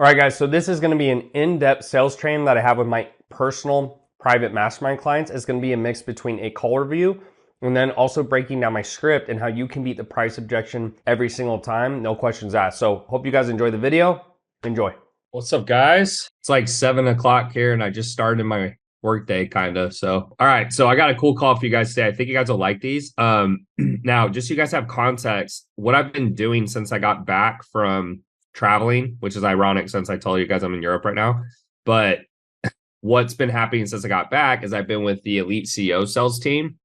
All right, guys, so this is going to be an in-depth sales training that I have with my personal private mastermind clients. It's going to be a mix between a call review and then also breaking down my script and how you can beat the price objection every single time, no questions asked. So hope you guys enjoy the video. Enjoy. What's up, guys? It's like 7 o'clock here, and I just started my workday, kind of. So, all right. So I got a cool call for you guys today. I think you guys will like these. Now, just so you guys have context, what I've been doing since I got back from traveling, which is ironic since I told you guys I'm in Europe right now. But what's been happening since I got back is I've been with the Elite CEO sales team,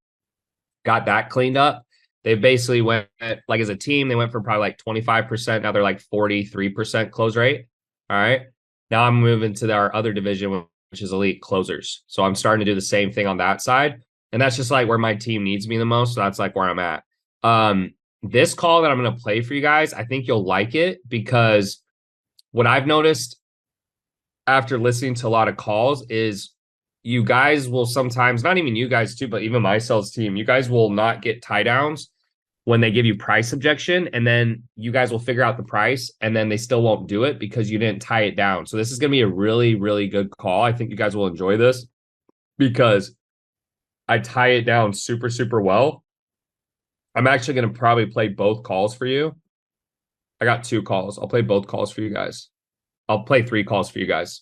got that cleaned up. They basically went, like as a team, they went from probably like 25%. Now they're like 43% close rate. All right. Now I'm moving to our other division, which is elite closers. So I'm starting to do the same thing on that side. And that's just like where my team needs me the most. So that's like where I'm at. This call that I'm going to play for you guys, I think you'll like it because what I've noticed after listening to a lot of calls is you guys will sometimes, not even you guys too, but even my sales team, you guys will not get tie downs when they give you price objection, and then you guys will figure out the price and then they still won't do it because you didn't tie it down. So this is going to be a really, really good call. I think you guys will enjoy this because I tie it down super, super well. I'm actually going to probably play both calls for you. I got 2 calls. I'll play both calls for you guys. I'll play 3 calls for you guys.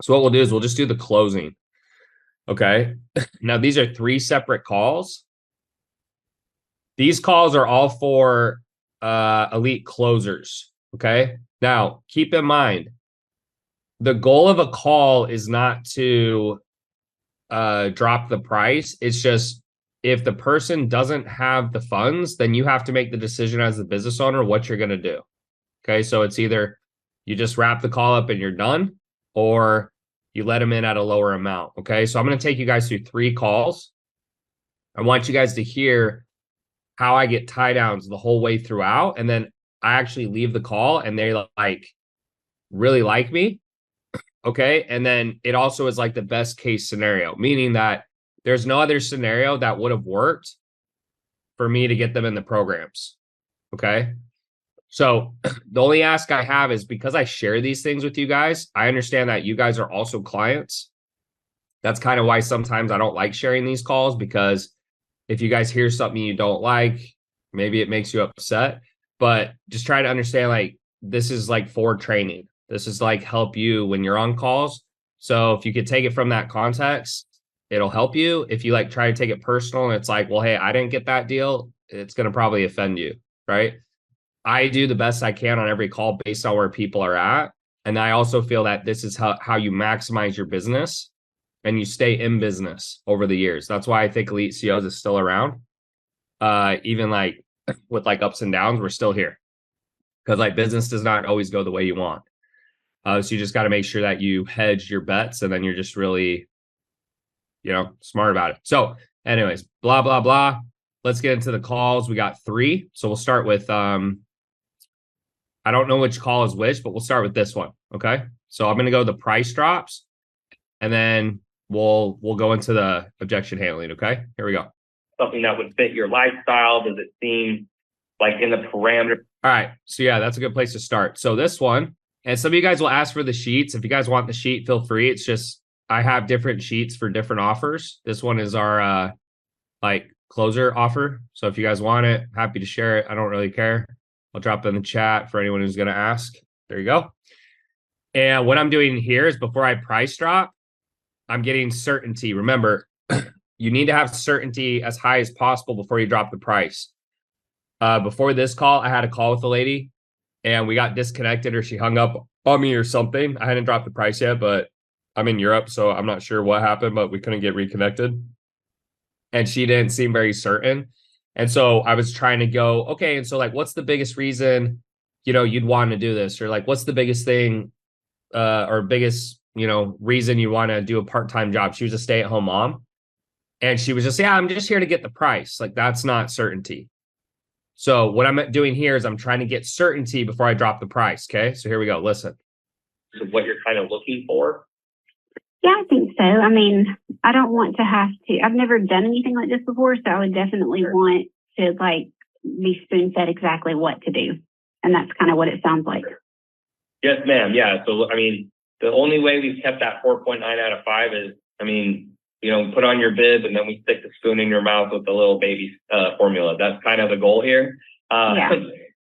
So what we'll do is we'll just do the closing. Okay. Now these are 3 separate calls. These calls are all for elite closers. Okay. Now keep in mind, the goal of a call is not to drop the price. It's just if the person doesn't have the funds, then you have to make the decision as the business owner what you're going to do. Okay. So it's either you just wrap the call up and you're done, or you let them in at a lower amount. Okay. So I'm going to take you guys through 3 calls. I want you guys to hear how I get tie downs the whole way throughout. And then I actually leave the call and they like really like me. Okay. And then it also is like the best case scenario, meaning that there's no other scenario that would have worked for me to get them in the programs. Okay. So the only ask I have is because I share these things with you guys, I understand that you guys are also clients. That's kind of why sometimes I don't like sharing these calls, because if you guys hear something you don't like, maybe it makes you upset, but just try to understand, like, this is like for training. This is like help you when you're on calls. So if you could take it from that context, it'll help you. If you like try to take it personal and it's like, well, hey, I didn't get that deal, it's going to probably offend you, right? I do the best I can on every call based on where people are at. And I also feel that this is how you maximize your business and you stay in business over the years. That's why I think Elite CEOs is still around. Even like with like ups and downs, we're still here because like business does not always go the way you want. So you just got to make sure that you hedge your bets and then you're just really, smart about it. So anyways, blah, blah, blah. Let's get into the calls. We got 3. So we'll start with, I don't know which call is which, but we'll start with this one. Okay. So I'm going to go the price drops and then we'll go into the objection handling. Okay. Here we go. Something that would fit your lifestyle? Does it seem like in the parameter? All right. So yeah, that's a good place to start. So this one, and some of you guys will ask for the sheets. If you guys want the sheet, feel free. It's just, I have different sheets for different offers. This one is our like closer offer. So if you guys want it, happy to share it. I don't really care. I'll drop it in the chat for anyone who's going to ask. There you go. And what I'm doing here is before I price drop, I'm getting certainty. Remember, you need to have certainty as high as possible before you drop the price. Before this call, I had a call with a lady and we got disconnected, or she hung up on me or something. I hadn't dropped the price yet, but I'm in Europe, so I'm not sure what happened, but we couldn't get reconnected. And she didn't seem very certain. And so I was trying to go, okay, and so like, what's the biggest reason, you'd want to do this? Or like, what's the biggest thing or biggest, reason you want to do a part-time job? She was a stay-at-home mom. And she was just, yeah, I'm just here to get the price. Like, that's not certainty. So what I'm doing here is I'm trying to get certainty before I drop the price. Okay. So here we go. Listen. What you're kind of looking for? Yeah, I think so. I mean, I don't want to have to, I've never done anything like this before, so I would definitely want to like be spoon fed exactly what to do. And that's kind of what it sounds like. Yes, ma'am. Yeah. So, I mean, the only way we've kept that 4.9 out of 5 is, I mean, put on your bib and then we stick the spoon in your mouth with the little baby formula. That's kind of the goal here. Yeah.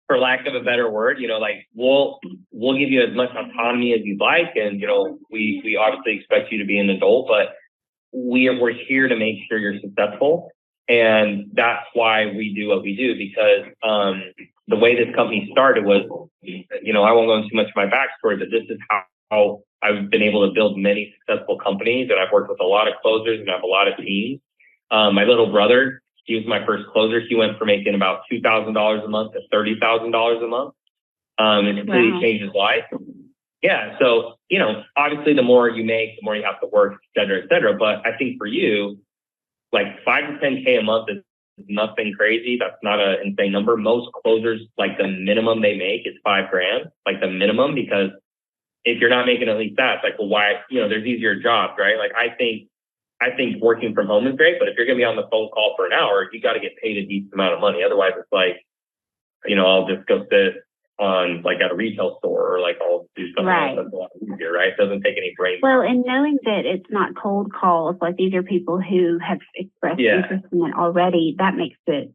For lack of a better word, like we'll give you as much autonomy as you'd like. And, we obviously expect you to be an adult, but we're here to make sure you're successful. And that's why we do what we do, because the way this company started was, I won't go into too much of my backstory, but this is how I've been able to build many successful companies. And I've worked with a lot of closers and I have a lot of teams. My little brother, he was my first closer. He went from making about $2,000 a month to $30,000 a month. It completely changed his life. Yeah. So, obviously the more you make, the more you have to work, et cetera, et cetera. But I think for you, like 5 to 10K a month is nothing crazy. That's not an insane number. Most closers, like the minimum they make is $5,000, like the minimum, because if you're not making at least that, it's like, well, why, there's easier jobs, right? Like I think working from home is great, but if you're going to be on the phone call for an hour, you got to get paid a decent amount of money. Otherwise it's like, I'll just go sit on like at a retail store, or like I'll do something else that's a lot easier, right? It doesn't take any brain. Well, and knowing that it's not cold calls, like these are people who have expressed interest in it already, that makes a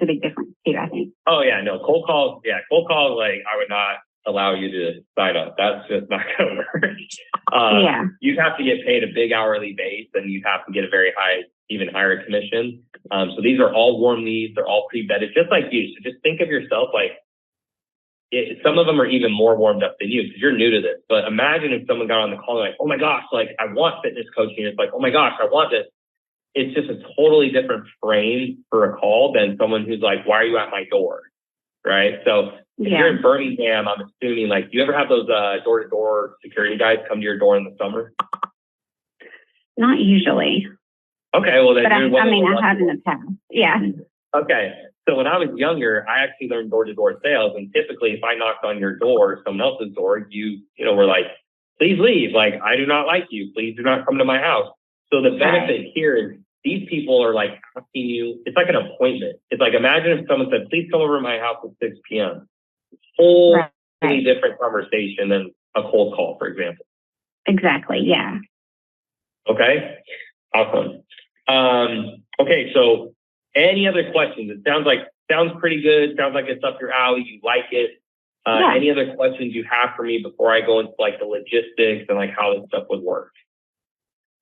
big difference too, I think. Oh yeah, no, cold calls, like I would not allow you to sign up. That's just not going to work. You'd have to get paid a big hourly base, and you'd have to get a very high, even higher commission. So these are all warm leads. They're all pre-vetted, just like you. So just think of yourself like, some of them are even more warmed up than you because you're new to this. But imagine if someone got on the call and like, oh my gosh, like I want fitness coaching. It's like, oh my gosh, I want this. It's just a totally different frame for a call than someone who's like, why are you at my door? Right. So if you're in Birmingham, I'm assuming like, do you ever have those door-to-door security guys come to your door in the summer? Not usually. Okay. Well, then but I have in the past. Yeah. Okay. So when I was younger, I actually learned door-to-door sales. And typically if I knocked on your door, someone else's door, you were like, please leave. Like, I do not like you. Please do not come to my house. So the benefit here is these people are like asking you, it's like an appointment. It's like, imagine if someone said, please come over to my house at 6 p.m. Whole different conversation than a cold call, for example. Exactly. Yeah. Okay. Awesome. Okay. So any other questions? It sounds pretty good. Sounds like it's up your alley. You like it. Any other questions you have for me before I go into like the logistics and like how this stuff would work?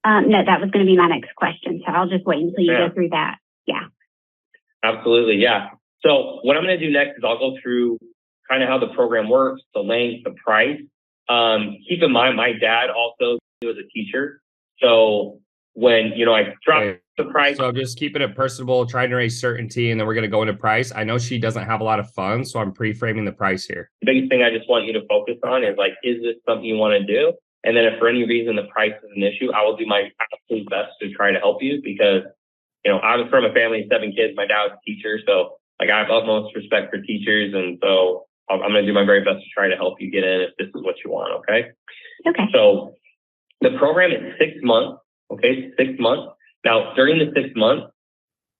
No, that was going to be my next question. So I'll just wait until you go through that. Yeah. Absolutely. Yeah. So what I'm going to do next is I'll go through kind of how the program works, the length, the price. Keep in mind, my dad also was a teacher. So when, I dropped the price. So just keeping it personable, trying to raise certainty, and then we're going to go into price. I know she doesn't have a lot of funds, so I'm pre-framing the price here. The biggest thing I just want you to focus on is like, is this something you want to do? And then if for any reason the price is an issue, I will do my absolute best to try to help you because, I was from a family of 7 kids. My dad was a teacher. So like I have utmost respect for teachers. And so I'm going to do my very best to try to help you get in if this is what you want. Okay. Okay. So the program is 6 months. Okay. 6 months. Now during the 6 months,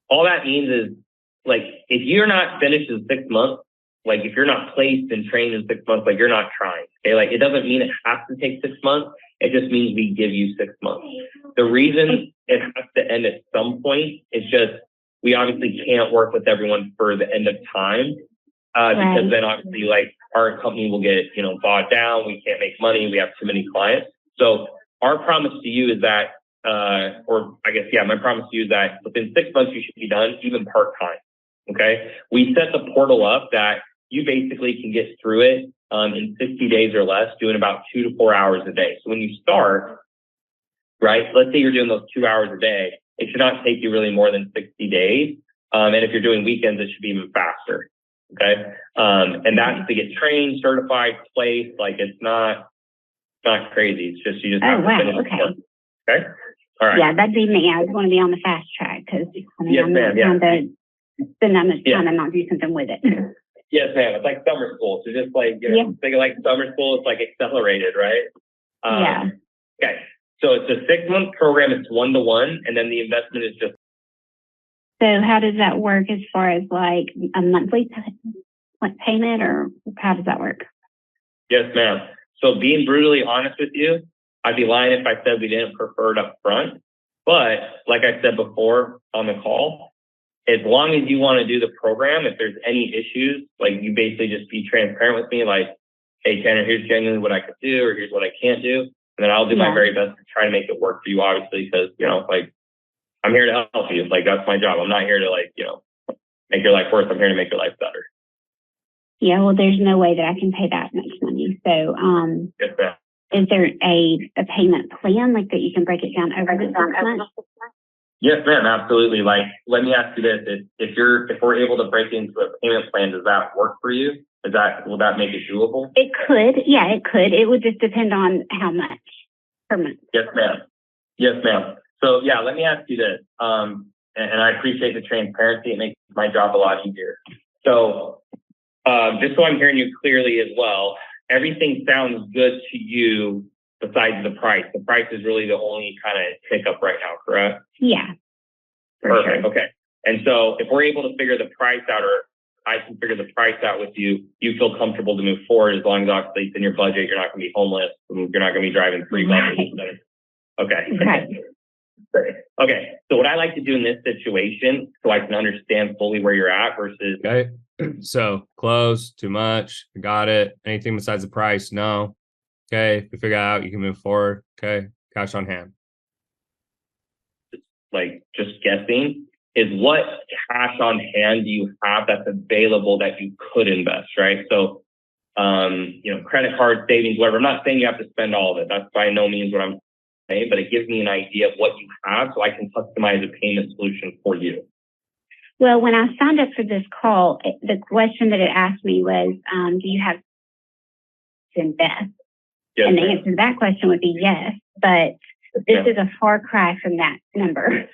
all that means is like, if you're not finished in 6 months, like if you're not placed and trained in 6 months, like you're not trying. Okay. Like it doesn't mean it has to take 6 months. It just means we give you 6 months. The reason it has to end at some point is just, we obviously can't work with everyone for the end of time. Because then obviously like our company will get, bogged down. We can't make money. We have too many clients. So our promise to you is that, my promise to you is that within 6 months, you should be done, even part-time. Okay. We set the portal up that you basically can get through it in 60 days or less, doing about 2 to 4 hours a day. So when you start, right, let's say you're doing those 2 hours a day, it should not take you really more than 60 days. And if you're doing weekends, it should be even faster. Okay. And that's to get trained, certified, placed. Like it's not crazy. It's just, you just have to finish. Okay. All right. Yeah, that'd be me. I would want to be on the fast track because I'm not trying to spend that much time and not do something with it. Yes, ma'am. It's like summer school. So just like, think of like summer school, it's like accelerated, right? Okay. So it's a 6 month program. It's 1-to-1. And then the investment is just. So how does that work as far as like a monthly payment or how does that work? Yes, ma'am. So being brutally honest with you, I'd be lying if I said we didn't prefer it up front. But like I said before on the call, as long as you want to do the program, if there's any issues, like you basically just be transparent with me, like, hey, Tanner, here's genuinely what I could do, or here's what I can't do. And then I'll do my very best to try to make it work for you, obviously, because, like, I'm here to help you. Like, that's my job. I'm not here to, like, make your life worse. I'm here to make your life better. Yeah, well, there's no way that I can pay that much money. So, Yes, ma'am. is there a payment plan, like, that you can break it down over the 6 months? Yes, ma'am, absolutely. Like, let me ask you this: if we're able to break into a payment plan, does that work for you? Will that make it doable? It could, yeah, it could. It would just depend on how much per month. Yes, ma'am. Yes, ma'am. So yeah, let me ask you this. And I appreciate the transparency. It makes my job a lot easier. So just so I'm hearing you clearly as well, everything sounds good to you besides the price. The price is really the only kind of hiccup right now, correct? Yeah. Perfect. Sure. Okay. And so if we're able to figure the price out, or I can figure the price out with you, you feel comfortable to move forward as long as obviously it's in your budget. You're not going to be homeless. You're not going to be driving 3 buses. Okay. Right. Okay. So what I like to do in this situation, so I can understand fully where you're at versus. Okay. So close, too much. Got it. Anything besides the price? No. Okay. If we figure out, you can move forward. Okay. Cash on hand. Like just guessing, is what cash on hand do you have that's available that you could invest, right? So, credit card, savings, whatever. I'm not saying you have to spend all of it. That's by no means what I'm saying, but it gives me an idea of what you have so I can customize a payment solution for you. Well, when I signed up for this call, the question that it asked me was, do you have to invest? Yes, and the ma'am. answer to that question would be yes, but this is a far cry from that number.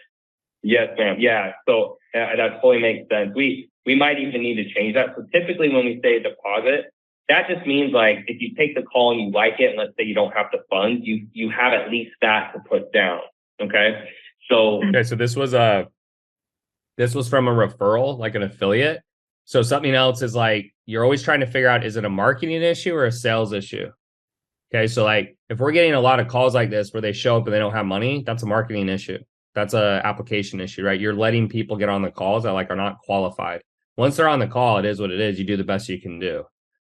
Yes, ma'am. Yeah. So that totally makes sense. We might even need to change that. So typically when we say deposit, that just means like if you take the call and you like it, and let's say you don't have the funds, you have at least that to put down. Okay. So so this was from a referral, like an affiliate. So something else is like you're always trying to figure out, is it a marketing issue or a sales issue? Okay, so like if we're getting a lot of calls like this where they show up and they don't have money, that's a marketing issue. That's a application issue, right? You're letting people get on the calls that like are not qualified. Once they're on the call, it is what it is. You do the best you can do.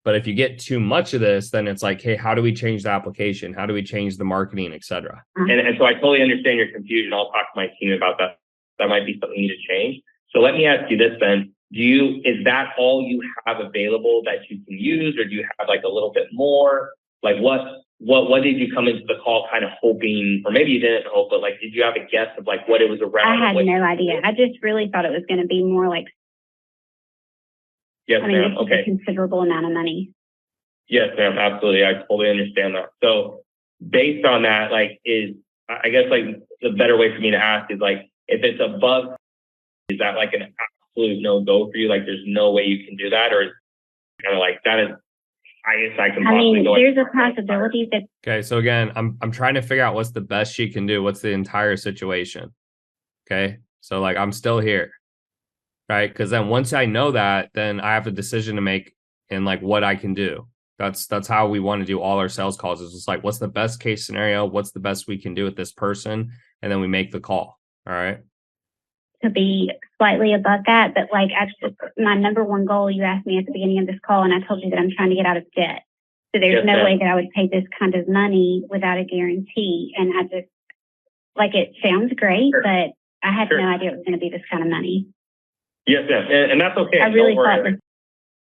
But if you get too much of this, then it's like, hey, how do we change the application? How do we change the marketing, et cetera? And so I totally understand your confusion. I'll talk to my team about that. That might be something you need to change. So let me ask you this then. Is that all you have available that you can use, or do you have like a little bit more? Like what did you come into the call kind of hoping, or maybe you didn't hope, but like, did you have a guess of like what it was around? I had no idea. I just really thought it was going to be more like, yes, ma'am. This is a considerable amount of money. Yes, ma'am. Absolutely. I totally understand that. So based on that, like I guess like the better way for me to ask is like, if it's above, is that like an absolute no-go for you? Like there's no way you can do that, or is kind of like that is highest I can possibly go? There's a possibility that. Okay, so again, I'm trying to figure out what's the best she can do. What's the entire situation? Okay, so like I'm still here, right? Because then once I know that, then I have a decision to make in like what I can do. That's how we want to do all our sales calls. Is just like, what's the best case scenario? What's the best we can do with this person? And then we make the call. All right. To be slightly above that, but like my number one goal, you asked me at the beginning of this call, and I told you that I'm trying to get out of debt. So there's no way that I would pay this kind of money without a guarantee. And I just like, it sounds great, but I had no idea it was going to be this kind of money. Yes, ma'am. And that's okay. I really thought this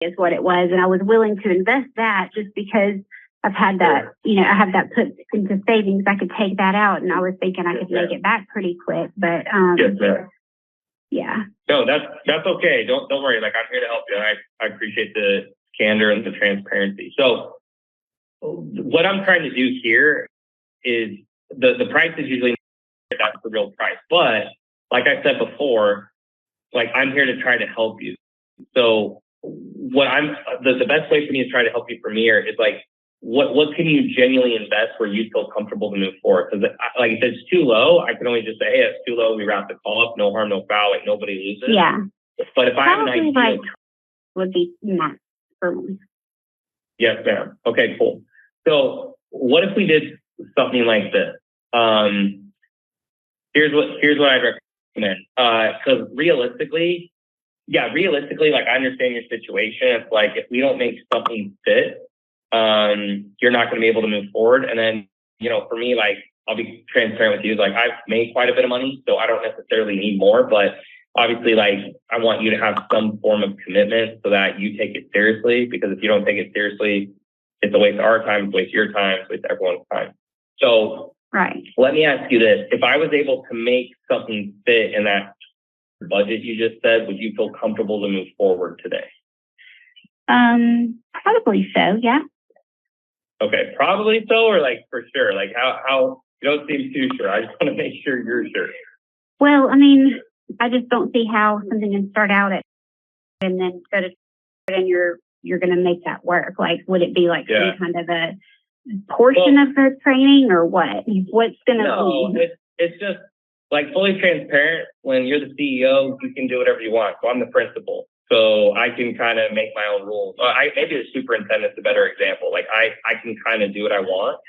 is what it was, and I was willing to invest that just because I've had that, I have that put into savings. I could take that out, and I was thinking I could make it back pretty quick. But yes, ma'am. Yeah. No, that's okay. Don't worry. Like, I'm here to help you. I appreciate the candor and the transparency. So what I'm trying to do here is the price is usually that's the real price. But like I said before, like I'm here to try to help you. So what the best way for me to try to help you from here is like, what can you genuinely invest where you feel comfortable to move forward? Because like if it's too low, I can only just say, hey, it's too low. We wrap the call up. No harm, no foul. Like nobody loses. Yeah. But if I have an idea, like would be not for me. Yes, ma'am. Okay, cool. So what if we did something like this? Here's what I'd recommend. Because realistically, like I understand your situation. It's like if we don't make something fit, you're not going to be able to move forward. And then, for me, like I'll be transparent with you. Like I've made quite a bit of money, so I don't necessarily need more. But obviously, like I want you to have some form of commitment so that you take it seriously. Because if you don't take it seriously, it's a waste of our time, it's a waste of your time, it's a waste of everyone's time. So Right. let me ask you this. If I was able to make something fit in that budget you just said, would you feel comfortable to move forward today? Probably so, yeah. Okay, probably so, or like for sure? Like how you don't seem too sure. I just want to make sure you're sure. Well, I mean, I just don't see how something can start out at and then go to and you're going to make that work. Like, would it be like some kind of a portion of the training or what? What's going to be? It's just like fully transparent. When you're the CEO, you can do whatever you want. So I'm the principal. So I can kind of make my own rules. Maybe the superintendent's a better example. Like I can kind of do what I want.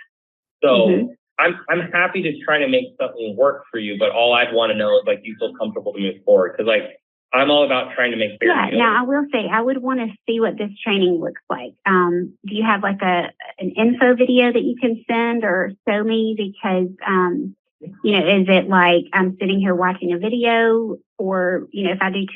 So I'm happy to try to make something work for you, but all I'd want to know is like you feel comfortable to move forward. Because like I'm all about trying to make fair deals. Now I will say I would want to see what this training looks like. Do you have like an info video that you can send or show me? Because is it like I'm sitting here watching a video, or if I do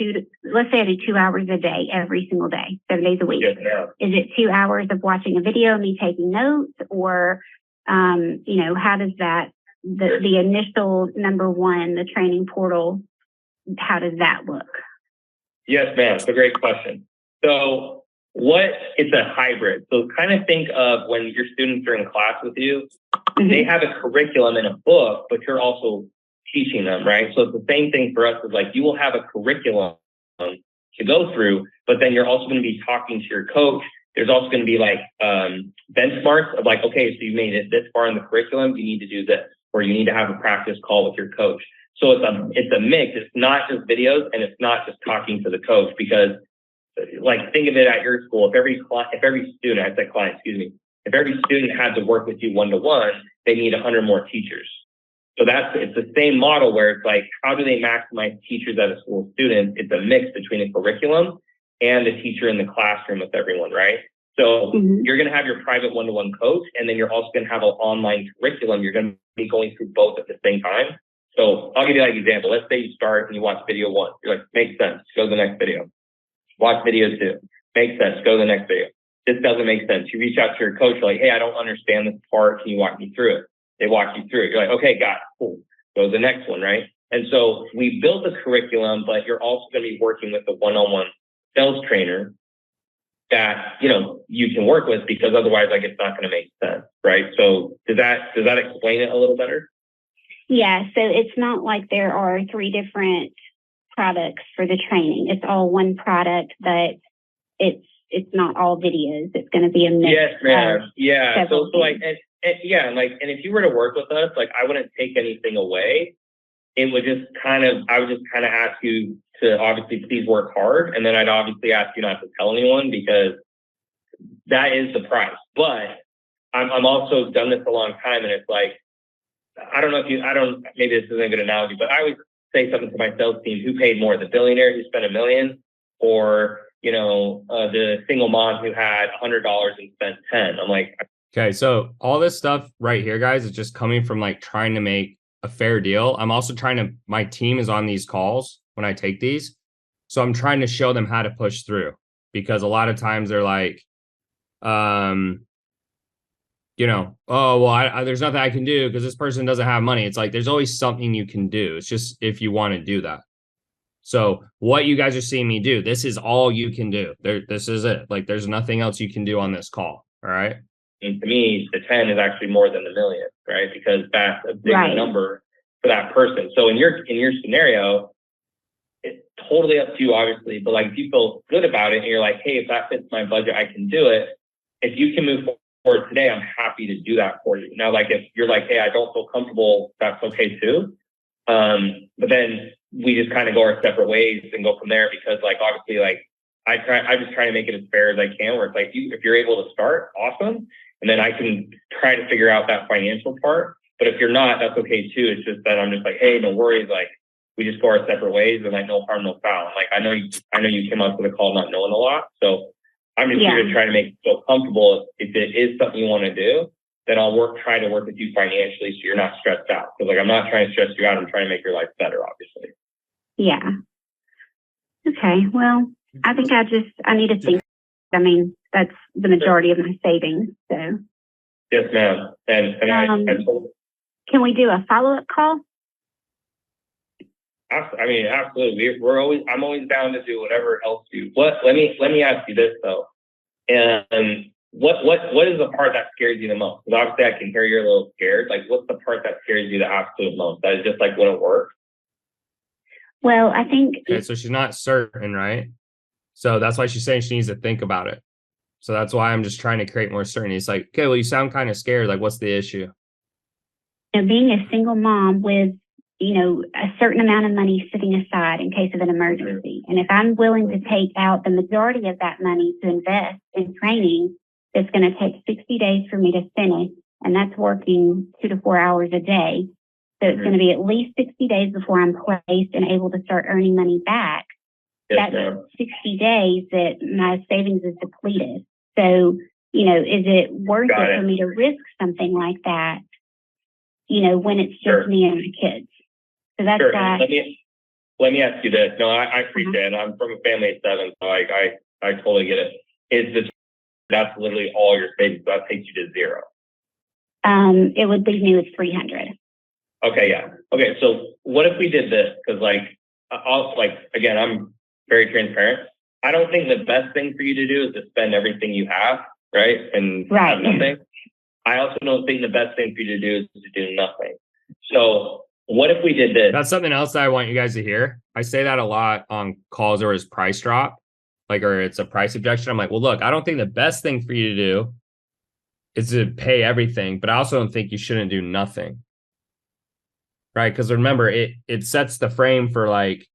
let's say I do 2 hours a day every single day, 7 days a week. Yes, is it 2 hours of watching a video, me taking notes, or how does that the initial number one, the training portal? How does that look? Yes, ma'am. It's a great question. So it's a hybrid. So kind of think of when your students are in class with you, they have a curriculum in a book, but you're also teaching them, right? So it's the same thing for us. Is like you will have a curriculum to go through, but then you're also going to be talking to your coach. There's also going to be like benchmarks of like, okay, so you made it this far in the curriculum, you need to do this, or you need to have a practice call with your coach. So it's a mix. It's not just videos and it's not just talking to the coach, because like think of it at your school. If every student, I said client, excuse me, if every student had to work with you one-to-one, they need 100 more teachers. So it's the same model where it's like, how do they maximize teachers at a school student? It's a mix between a curriculum and a teacher in the classroom with everyone, right? So you're going to have your private one-to-one coach, and then you're also going to have an online curriculum. You're going to be going through both at the same time. So I'll give you like an example. Let's say you start and you watch video 1. You're like, makes sense. Go to the next video. Watch video 2. Makes sense. Go to the next video. This doesn't make sense. You reach out to your coach, you're like, hey, I don't understand this part. Can you walk me through it? They walk you through it. You're like, okay, got it. Cool. Go to the next one, right? And so we built a curriculum, but you're also going to be working with a one-on-one sales trainer that, you can work with, because otherwise, like, it's not going to make sense, right? So does that explain it a little better? Yeah. So it's not like there are 3 different products for the training. It's all one product, but it's not all videos. It's going to be a mix. Yes, ma'am. Yeah. So like, and if you were to work with us, like I wouldn't take anything away. It would I would just kind of ask you to obviously please work hard. And then I'd obviously ask you not to tell anyone, because that is the price. But I'm also done this a long time. And it's like, maybe this isn't a good analogy, but I always say something to my sales team: who paid more, the billionaire who spent $1 million, or the single mom who had $100 and spent 10. I'm like, okay, so all this stuff right here, guys, is just coming from like trying to make a fair deal. I'm also my team is on these calls when I take these. So I'm trying to show them how to push through, because a lot of times they're like, oh, well, there's nothing I can do because this person doesn't have money. It's like, there's always something you can do. It's just if you want to do that. So what you guys are seeing me do, this is all you can do. This is it. Like, there's nothing else you can do on this call. All right. And to me, the 10 is actually more than the million, right? Because that's a bigger number for that person. So in your scenario, it's totally up to you, obviously. But like, if you feel good about it and you're like, hey, if that fits my budget, I can do it. If you can move forward today, I'm happy to do that for you. Now, like if you're like, hey, I don't feel comfortable, that's okay too. But then we just kind of go our separate ways and go from there, because like, obviously, like I just try to make it as fair as I can, where it's like, if you're able to start, awesome. and then I can try to figure out that financial part. But if you're not, that's okay too. It's just that I'm just like, hey, no worries. Like, we just go our separate ways, and like, no harm, no foul. Like, I know you came up with a call not knowing a lot, so I'm just here to try to make you feel comfortable. If it is something you want to do, then I'll try to work with you financially, so you're not stressed out. Because like, I'm not trying to stress you out. I'm trying to make your life better, obviously. Yeah. Okay. Well, I think I need to think. I mean, that's the majority of my savings. So. Yes, ma'am. And can we do a follow-up call? I mean, absolutely. I'm always down to do whatever helps you. Let me ask you this though. And what is the part that scares you the most? Because obviously I can hear you're a little scared. Like, what's the part that scares you the absolute most? That is just like wouldn't work? Well, I think. Okay, so she's not certain, right? So that's why she's saying she needs to think about it. So that's why I'm just trying to create more certainty. It's like, okay, well, you sound kind of scared. Like, what's the issue? Being a single mom with, a certain amount of money sitting aside in case of an emergency. And if I'm willing to take out the majority of that money to invest in training, it's going to take 60 days for me to finish. And that's working 2 to 4 hours a day. So it's going to be at least 60 days before I'm placed and able to start earning money back. That's 60 days that my savings is depleted. So, is it worth it for me to risk something like that, when it's just me and my kids? So that's why. Let me ask you this. No, I appreciate it. I'm from a family of 7, so I totally get it. That's literally all your savings. That takes you to 0. It would leave me with 300. Okay, yeah. Okay, so what if we did this? Because again, I'm very transparent. I don't think the best thing for you to do is to spend everything you have, right? And have nothing. I also don't think the best thing for you to do is to do nothing. So what if we did this? That's something else that I want you guys to hear. I say that a lot on calls or as price drop, or it's a price objection. I'm like, well, look, I don't think the best thing for you to do is to pay everything, but I also don't think you shouldn't do nothing. Right? Because remember, it sets the frame for like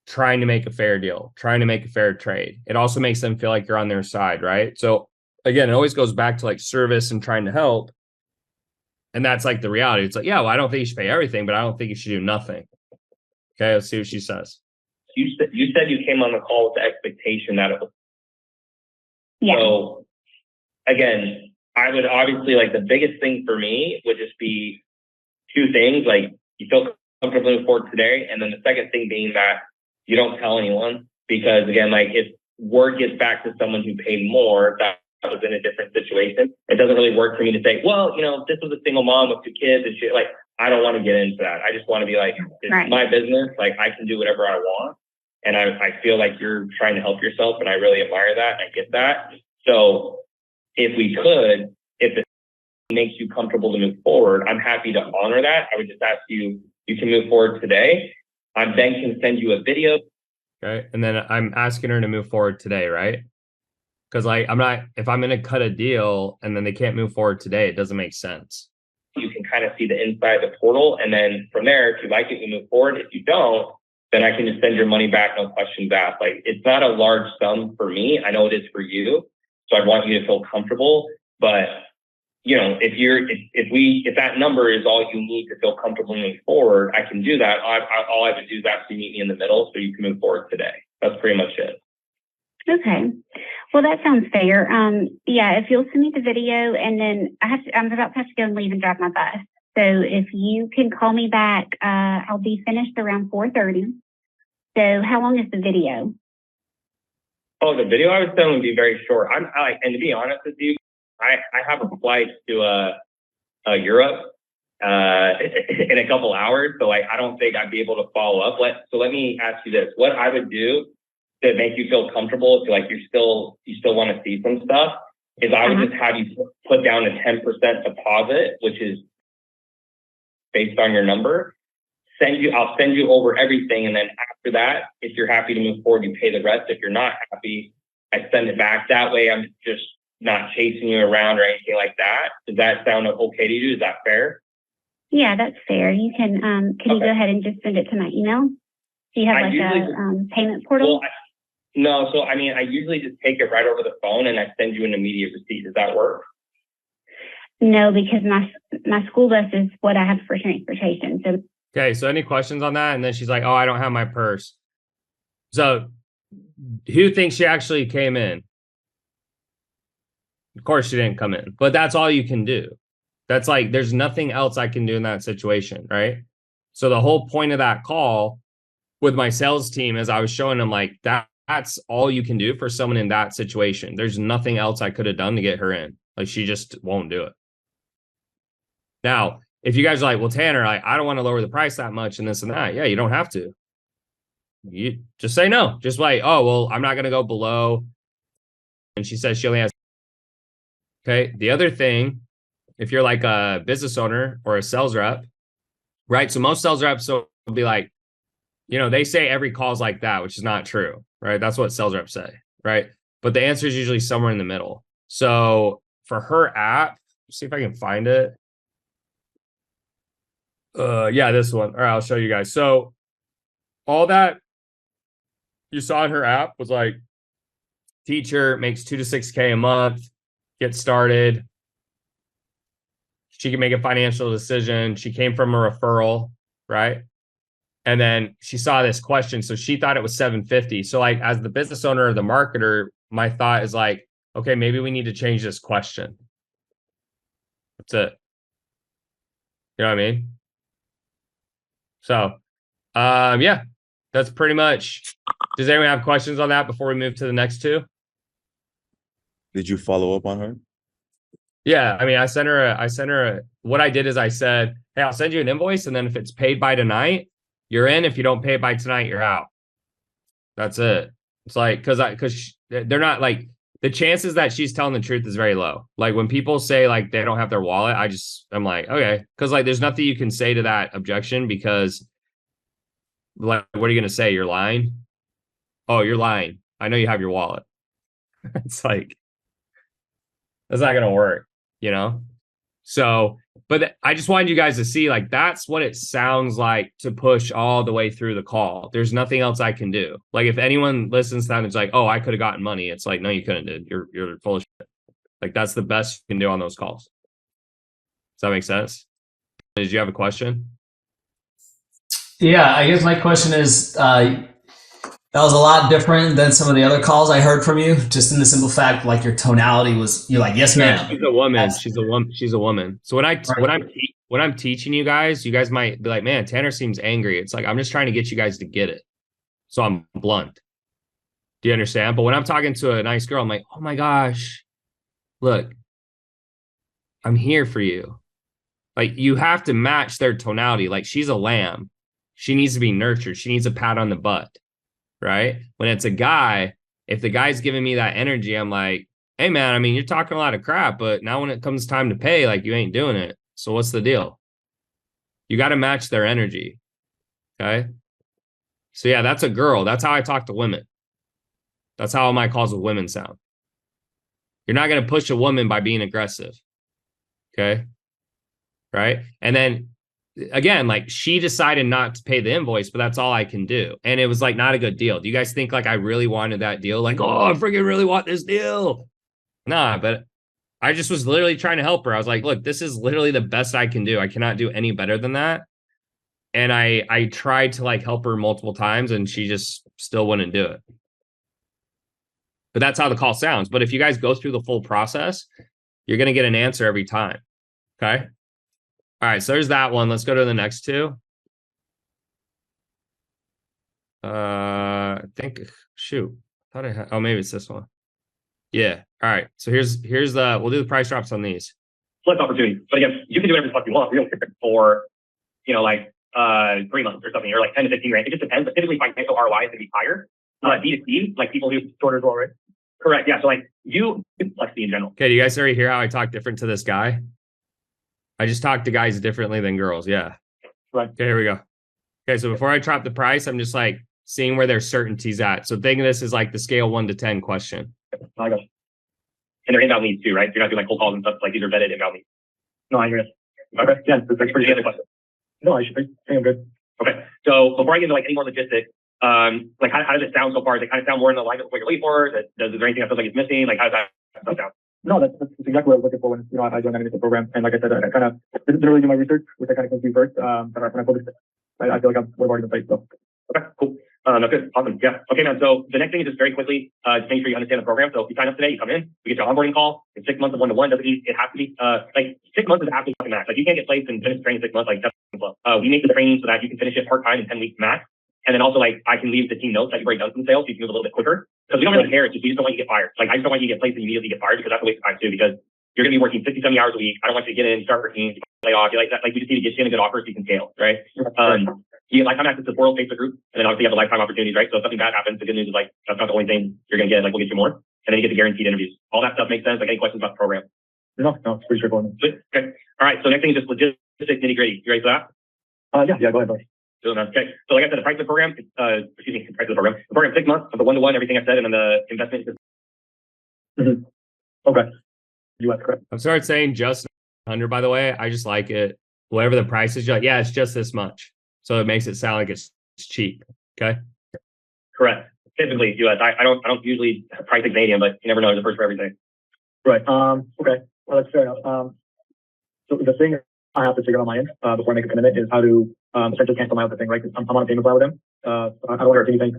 trying to make a fair deal, trying to make a fair trade. It also makes them feel like you're on their side, right? So again, it always goes back to like service and trying to help. And that's like the reality. It's like, yeah, well, I don't think you should pay everything, but I don't think you should do nothing. Okay, let's see what she says. You said you came on the call with the expectation that it was. Yeah. So again, I would obviously like the biggest thing for me would just be 2 things. Like, you feel comfortable moving forward today. And then the second thing being that you don't tell anyone, because again, like if word gets back to someone who paid more, that was in a different situation. It doesn't really work for me to say, well, this was a single mom with 2 kids and shit. Like, I don't want to get into that. I just want to be like, it's my business. Like, I can do whatever I want. And I feel like you're trying to help yourself. And I really admire that. And I get that. So if it makes you comfortable to move forward, I'm happy to honor that. I would just ask you can move forward today. I then can send you a video. Okay. And then I'm asking her to move forward today, right? Because if I'm going to cut a deal and then they can't move forward today, it doesn't make sense. You can kind of see the inside of the portal. And then from there, if you like it, you move forward. If you don't, then I can just send your money back, no questions asked. Like, it's not a large sum for me. I know it is for you. So I want you to feel comfortable. But, if that number is all you need to feel comfortable moving forward, I can do that. All I would do is actually meet me in the middle so you can move forward today. That's pretty much it. Okay. Well, that sounds fair. If you'll send me the video, and then I'm about to have to go and leave and drive my bus. So if you can call me back, I'll be finished around 4:30. So how long is the video? Oh, the video I was saying would be very short. And to be honest with you, I have a flight to Europe in a couple hours. So I don't think I'd be able to follow up. So let me ask you this. What I would do to make you feel comfortable, if you still want to see some stuff, is I would just have you put down a 10% deposit, which is based on your number. I'll send you over everything. And then after that, if you're happy to move forward, you pay the rest. If you're not happy, I send it back. That way I'm just not chasing you around or anything like that. Does that sound okay to you? Is that fair? Yeah, that's fair. You can, you go ahead and just send it to my email? Do you have a payment portal? Well, no. So, I usually just take it right over the phone and I send you an immediate receipt. Does that work? No, because my school bus is what I have for transportation. So Okay, so any questions on that? And then she's like, oh, I don't have my purse. So who thinks she actually came in? Of course she didn't come in, but that's all you can do. That's like, there's nothing else I can do in that situation, right? So the whole point of that call with my sales team is I was showing them like that's all you can do for someone in that situation. There's nothing else I could have done to get her in. Like she just won't do it. Now, if you guys are like, well, Tanner, I don't want to lower the price that much and this and that. Yeah, you don't have to. You just say no. Just like, oh, well, I'm not going to go below. And she says she only has. Okay. The other thing, if you're like a business owner or a sales rep, right? So most sales reps will be like, they say every call is like that, which is not true, right? That's what sales reps say, right? But the answer is usually somewhere in the middle. So for her app, see if I can find it. Yeah, this one. All right, I'll show you guys. So all that you saw in her app was like, teacher makes 2 to 6K a month, get started. She can make a financial decision. She came from a referral, right? And then she saw this question. So she thought it was 750. So like as the business owner or the marketer, my thought is like, okay, maybe we need to change this question. That's it. You know what I mean? So, yeah, that's pretty much. Does anyone have questions on that before we move to the next two? Did you follow up on her? Yeah, I mean, I sent her what I did is I said, hey, I'll send you an invoice. And then if it's paid by tonight, you're in. If you don't pay it by tonight, you're out. That's it. It's like, because they're not like, the chances that she's telling the truth is very low. Like when people say like they don't have their wallet, I'm like, okay. Cause like there's nothing you can say to that objection because like, what are you going to say? You're lying? Oh, you're lying. I know you have your wallet. It's like, that's not going to work, So, but I just wanted you guys to see like, that's what it sounds like to push all the way through the call. There's nothing else I can do. Like if anyone listens to that and it's like, oh, I could have gotten money. It's like, no, you couldn't, dude. You're full of shit. Like that's the best you can do on those calls. Does that make sense? Did you have a question? Yeah, I guess my question is, that was a lot different than some of the other calls I heard from you. Just in the simple fact, like your tonality was, you're like, yes, ma'am. She's a woman. She's a woman. So when I'm teaching you guys might be like, man, Tanner seems angry. It's like I'm just trying to get you guys to get it. So I'm blunt. Do you understand? But when I'm talking to a nice girl, I'm like, oh my gosh, look, I'm here for you. Like you have to match their tonality. Like she's a lamb. She needs to be nurtured. She needs a pat on the butt. Right? When it's a guy, if the guy's giving me that energy, I'm like, hey man, I mean, you're talking a lot of crap, but now when it comes time to pay, like you ain't doing it. So what's the deal? You got to match their energy. Okay. So yeah, that's a girl. That's how I talk to women. That's how my calls with women sound. You're not going to push a woman by being aggressive. Okay. Right. And then again, like she decided not to pay the invoice, but that's all I can do. And it was like not a good deal. Do you guys think like I really wanted that deal? Like, oh, I freaking really want this deal. Nah, but I just was literally trying to help her. I was like, look, this is literally the best I can do. I cannot do any better than that. And I tried to like help her multiple times and she just still wouldn't do it. But that's how the call sounds. But if you guys go through the full process, you're going to get an answer every time. Okay. All right, so there's that one. Let's go to the next two. I think, shoot, I thought I had, oh, maybe it's this one. Yeah. All right. So here's we'll do the price drops on these. Flip opportunity. But again, you can do whatever the fuck you want. We don't care for, like 3 months or something, or like 10 to 15 grand. It just depends. But typically financial ROI is going to be higher. D2C, like people who shorter well, right? Correct. Yeah. So like you flexi in general. Okay. Do you guys already hear how I talk different to this guy? I just talk to guys differently than girls. Yeah. Right. Okay, here we go. Okay, so before I drop the price, I'm just like seeing where their certainty's at. So think of this as like the scale 1 to 10 question. I got it. And they're inbound leads too, right? You're not doing like cold calls and stuff. Like these are vetted inbound leads. No, I hear it. Okay. Yeah. Thanks for the other question. No, I think I'm good. Okay. So before I get into like any more logistics, like how does it sound so far? Does it kind of sound more in the line of what you're looking for? Is there anything that feels like it's missing? Like how does that sound? No, that's exactly what I was looking for when I joined the program. And like I said, I kind of didn't really do my research, which I kind of came to first. But when I focused, I feel like I'm already in the place. So Okay, cool. No, good. Awesome. Yeah. Okay, man. So the next thing is just very quickly, just make sure you understand the program. So if you sign up today, you come in, we get your onboarding call. It's 6 months of one-to-one. Doesn't mean it has to be, like 6 months is absolutely fucking max. Like you can't get placed and finish the training in 6 months. Like that's slow. We make the training so that you can finish it part-time in 10 weeks max. And then also like I can leave the team notes that you've already done some sales so you can move a little bit quicker. Because we don't really care. It's just we just don't want you to get fired. Like I just don't want you to get placed and immediately get fired because that's a waste of time too. Because you're going to be working 60, 70 hours a week. I don't want you to get in, start working, lay off. You like that. Like we just need to get you in a good offer so you can scale, right? You get lifetime access to the portal Facebook group, and then obviously you have the lifetime opportunities, right? So if something bad happens, the good news is like that's not the only thing you're going to get. Like we'll get you more, and then you get the guaranteed interviews. All that stuff makes sense. Like any questions about the program? no, it's pretty straightforward. Okay. All right. So next thing is just logistics, nitty gritty. You ready for that? Yeah, go ahead, buddy. Okay. So like I said, the price of the program, the price of the program. The program 6 months of the one-to-one, everything I said, and then the investment is Okay. US, correct? I'm sorry saying just 100, by the way. I just like it. Whatever the price is, you're like, yeah, it's just this much. So it makes it sound like it's cheap. Okay. correct. Typically US. I don't usually price in Canadian, but you never know. There's a first for everything. Right. Okay. Well, that's fair enough. So the thing I have to figure out on my end before I make a commitment is how to essentially cancel my other thing, right? 'Cause I'm on a payment plan with them. I don't want to hurt anything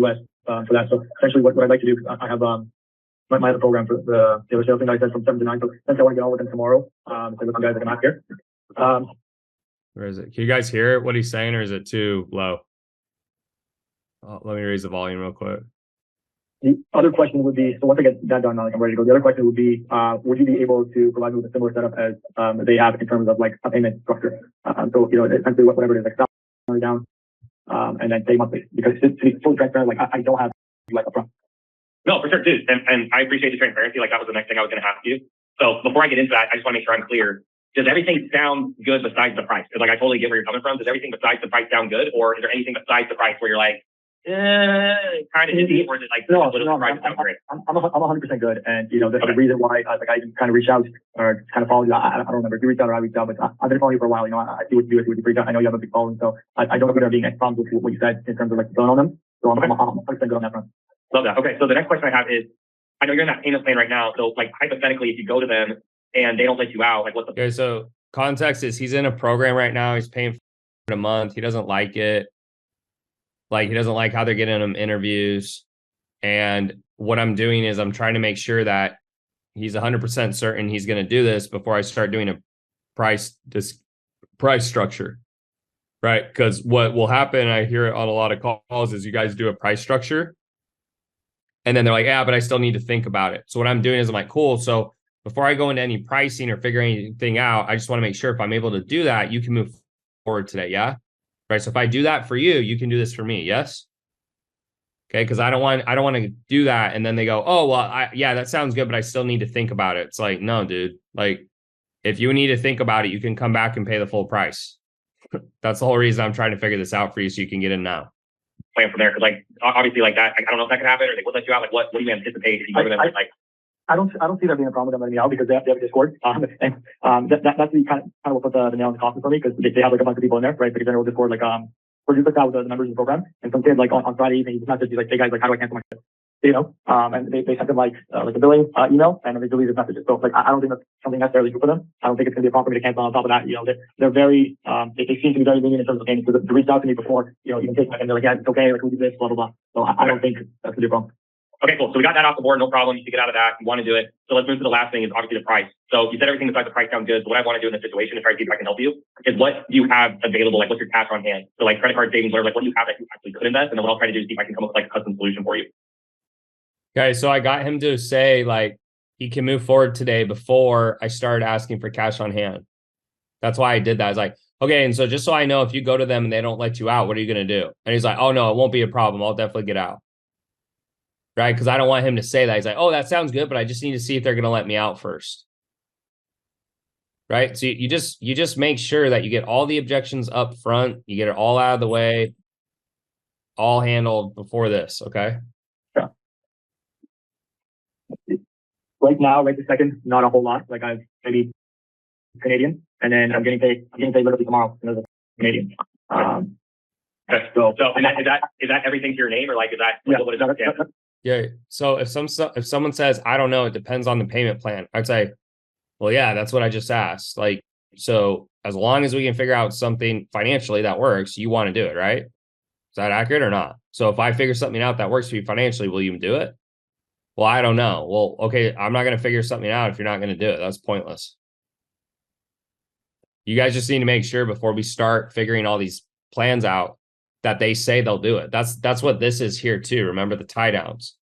US for that. So essentially what I'd like to do, I have my other program for the other sales thing that I said from 7 to 9. So since I want to get on with them tomorrow, so look, guys, I'm not here. Where is it? Can you guys hear what he's saying, or is it too low? Oh, let me raise the volume real quick. The other question would be, so once I get that done, like I'm ready to go. The other question would be, would you be able to provide me with a similar setup as they have in terms of like a payment structure? So, essentially whatever it is, like salary down, and then pay monthly. Because to be fully transparent, like I don't have like a problem. No, for sure, dude. And I appreciate the transparency. Like that was the next thing I was going to ask you. So before I get into that, I just want to make sure I'm clear. Does everything sound good besides the price? Because like I totally get where you're coming from. Does everything besides the price sound good, or is there anything besides the price where you're like, kind of iffy, or is it like No, price sound great? I'm 100% good, and the reason why I even kind of reached out or kind of followed you. I don't remember if you reached out or I reached out, but I've been following you for a while. I see what you do, what you reach out. I know you have a big following, so I don't know if there are being any problems with what you said in terms of like filling on them. So I'm 100% good on that front. Love that. Okay, so the next question I have is, I know you're in that payment plan right now. So like hypothetically, if you go to them and they don't let you out, like what's the Okay, so context is he's in a program right now. He's paying for a month. He doesn't like it. Like he doesn't like how they're getting him interviews. And what I'm doing is I'm trying to make sure that he's 100% certain he's going to do this before I start doing a price structure. Right? Because what will happen, I hear it on a lot of calls, is you guys do a price structure. And then they're like, yeah, but I still need to think about it. So what I'm doing is I'm like, cool. So before I go into any pricing or figure anything out, I just want to make sure if I'm able to do that, you can move forward today. Yeah. Right. So if I do that for you, you can do this for me. Yes. Okay. Cause I don't want to do that. And then they go, oh, well, yeah, that sounds good, but I still need to think about it. It's like, no, dude, like if you need to think about it, you can come back and pay the full price. That's the whole reason I'm trying to figure this out for you so you can get in now. Plan from there? Because like obviously like that, I don't know if that could happen or they would let you out. Like what do you anticipate if you go to them like? I don't see there being a problem with them letting me out because they have a Discord. That's the kind of what put the nail in the coffin for me because they have like a bunch of people in there, right? Like a general Discord, like we're just like that with the members of the program. And some kid like on Friday evening, he's messaged, he's like, hey guys, like how do I cancel my shit? And they sent him like a billing email and they deleted messages. So like I don't think that's something necessarily good for them. I don't think it's gonna be a problem for me to cancel. On top of that, they're very they seem to be very lenient in terms of payments. So they reached out to me before, even taking and they're like, yeah, it's okay, like we do this, blah blah blah. So I don't think that's gonna be a problem. Okay, cool. So we got that off the board, no problem. You can get out of that. You want to do it. So let's move to the last thing is obviously the price. So you said everything besides the price sounds good. So what I want to do in this situation, if I see if I can help you, is what do you have available? Like what's your cash on hand? So like credit card savings, whatever, like what do you have that you actually could invest? And then what I'll try to do is see if I can come up with like a custom solution for you. Okay, so I got him to say like he can move forward today before I started asking for cash on hand. That's why I did that. I was like, okay, and so just so I know, if you go to them and they don't let you out, what are you going to do? And he's like, oh no, it won't be a problem. I'll definitely get out. Right? Because I don't want him to say that. He's like, oh, that sounds good, but I just need to see if they're going to let me out first. Right? So you just make sure that you get all the objections up front. You get it all out of the way, all handled before this. Okay. Yeah. Right now, right this second, not a whole lot. Like I've maybe Canadian, and then I'm getting paid literally tomorrow as a Canadian. Okay. So and is that everything to your name or like is that yeah, what is that? Yeah. So if someone says, I don't know, it depends on the payment plan, I'd say, well, yeah, that's what I just asked. Like, so as long as we can figure out something financially that works, you want to do it, right? Is that accurate or not? So if I figure something out that works for you financially, will you do it? Well, I don't know. Well, okay, I'm not going to figure something out if you're not going to do it. That's pointless. You guys just need to make sure before we start figuring all these plans out that they say they'll do it. That's what this is here too. Remember the tie downs,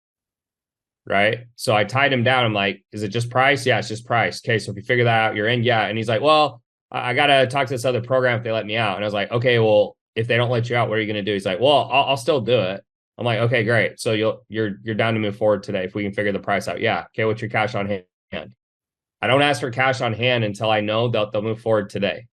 right? So I tied him down. I'm like, is it just price? Yeah, it's just price. Okay, so if you figure that out, you're in. Yeah, and he's like, well, I gotta talk to this other program if they let me out. And I was like, okay, well, if they don't let you out, what are you gonna do? He's like, well, I'll still do it. I'm like, okay, great. So you're down to move forward today if we can figure the price out. Yeah. Okay, what's your cash on hand? I don't ask for cash on hand until I know that they'll move forward today.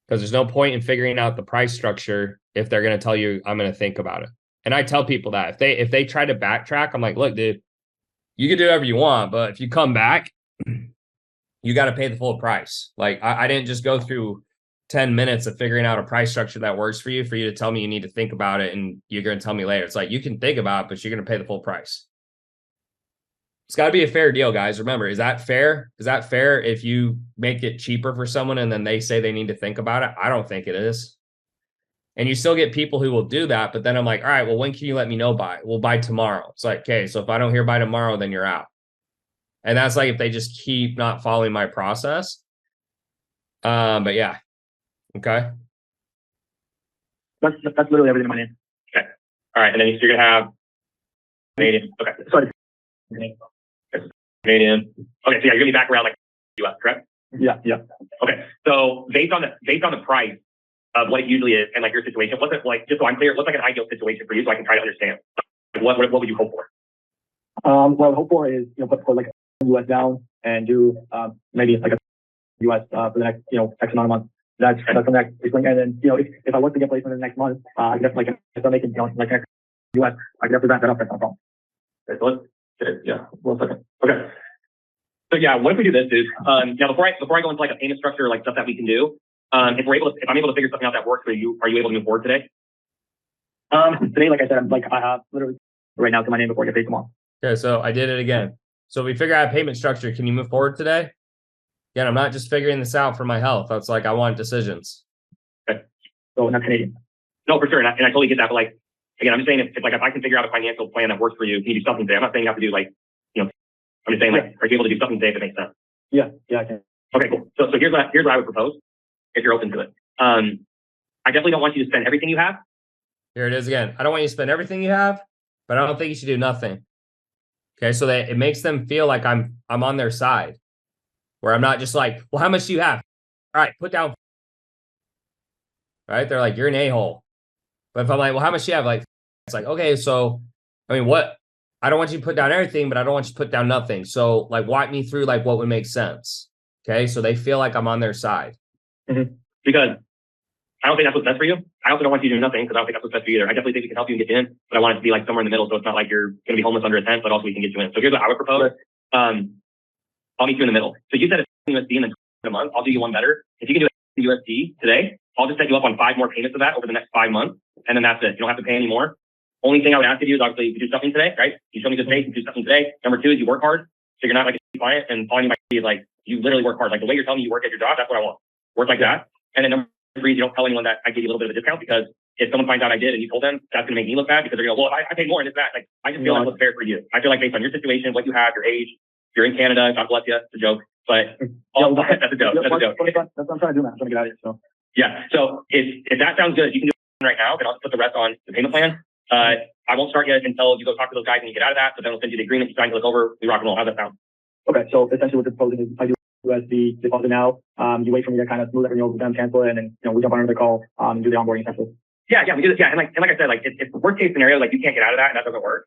Because there's no point in figuring out the price structure if they're going to tell you I'm going to think about it. And I tell people that if they try to backtrack, I'm like, look, dude, you can do whatever you want, but if you come back, you got to pay the full price. Like I didn't just go through 10 minutes of figuring out a price structure that works for you to tell me you need to think about it and you're going to tell me later. It's like you can think about it, but you're going to pay the full price. It's got to be a fair deal, guys. Remember, is that fair? Is that fair if you make it cheaper for someone and then they say they need to think about it? I don't think it is. And you still get people who will do that, but then I'm like, all right, well, when can you let me know by? Well, by tomorrow. It's like, okay, so if I don't hear by tomorrow, then you're out. And that's like if they just keep not following my process. But yeah. Okay. That's literally everything in my name. Okay. All right. And then you're going to have Canadian. Okay. Sorry. Canadian. Okay. So yeah, you're going to be back around like US, correct? Yeah. Okay. So based on the price of what it usually is and like your situation, what's it like, just so I'm clear, what's like an ideal situation for you so I can try to understand? Like, what would you hope for? What I would hope for is, put like US down and do maybe like a US for the next, X amount of months. That's the next thing. And then, if I was to get placement in the next month, I can definitely start making, like next US, I can definitely back that up. That's no problem. Okay, so yeah, 1 second. Okay. So yeah, what if we do this, dude? Now before I go into like a payment structure, like stuff that we can do, if I'm able to figure something out that works for you, are you able to move forward today? Today, like I said, I have literally right now to my name before I get paid tomorrow. Okay, so I did it again. So if we figure out a payment structure, can you move forward today? Again, I'm not just figuring this out for my health. That's like, I want decisions. Okay. So not Canadian. No, for sure. And I totally get that. But like, again, I'm just saying if I can figure out a financial plan that works for you, can you do something today? I'm not saying you have to do like, I'm just saying like, are you able to do something today if it makes sense? Yeah, I can. Okay, cool. So here's what I would propose if you're open to it. I definitely don't want you to spend everything you have. Here it is again. I don't want you to spend everything you have, but I don't think you should do nothing. Okay, so that it makes them feel like I'm on their side, where I'm not just like, well, how much do you have? All right, put down. Right? They're like, you're an a-hole. But if I'm like, well, how much do you have? Like, it's like, okay, so I mean, what? I don't want you to put down everything, but I don't want you to put down nothing. So like, walk me through like what would make sense. Okay, so they feel like I'm on their side. Mm-hmm. Because I don't think that's what's best for you. I also don't want you to do nothing because I don't think that's what's best for you either. I definitely think we can help you and get you in, but I want it to be like somewhere in the middle, so it's not like you're going to be homeless under a tent, but also we can get you in. So here's what I would propose. I'll meet you in the middle. So you said it's USD in a month. I'll do you one better. If you can do USD today, I'll just set you up on 5 more payments of that over the next 5 months, and then that's it. You don't have to pay anymore. Only thing I would ask you to do is obviously you do something today, right? You show me good faith, you do something today. Number 2 is you work hard, so you're not like a client, and all you might be is like you literally work hard. Like the way you're telling me you work at your job, that's what I want. Work like that. And then number 3 is you don't tell anyone that I gave you a little bit of a discount, because if someone finds out I did and you told them, that's going to make me look bad, because they're going to go, well, I paid more and it's that. Like I just feel like what's fair for you. I feel like based on your situation, what you have, your age, you're in Canada, God bless you, it's a joke. But that's a joke. That's a joke. That's what I'm trying to do, man. I'm trying to get out of here. So yeah. So if that sounds good, you can do it right now, then I'll put the rest on the payment plan. I won't start yet until you go talk to those guys and you get out of that. So then we'll send you the agreement, you sign to look over, we rock and roll. How's that sound? Okay. So essentially what they're proposing is if I do USD deposit now, you wait for me to kind of smooth everything over with them, cancel it, and then we jump on another call and do the onboarding essentially. Yeah, we do this. Yeah. And like I said, like if the worst case scenario, like you can't get out of that and that doesn't work,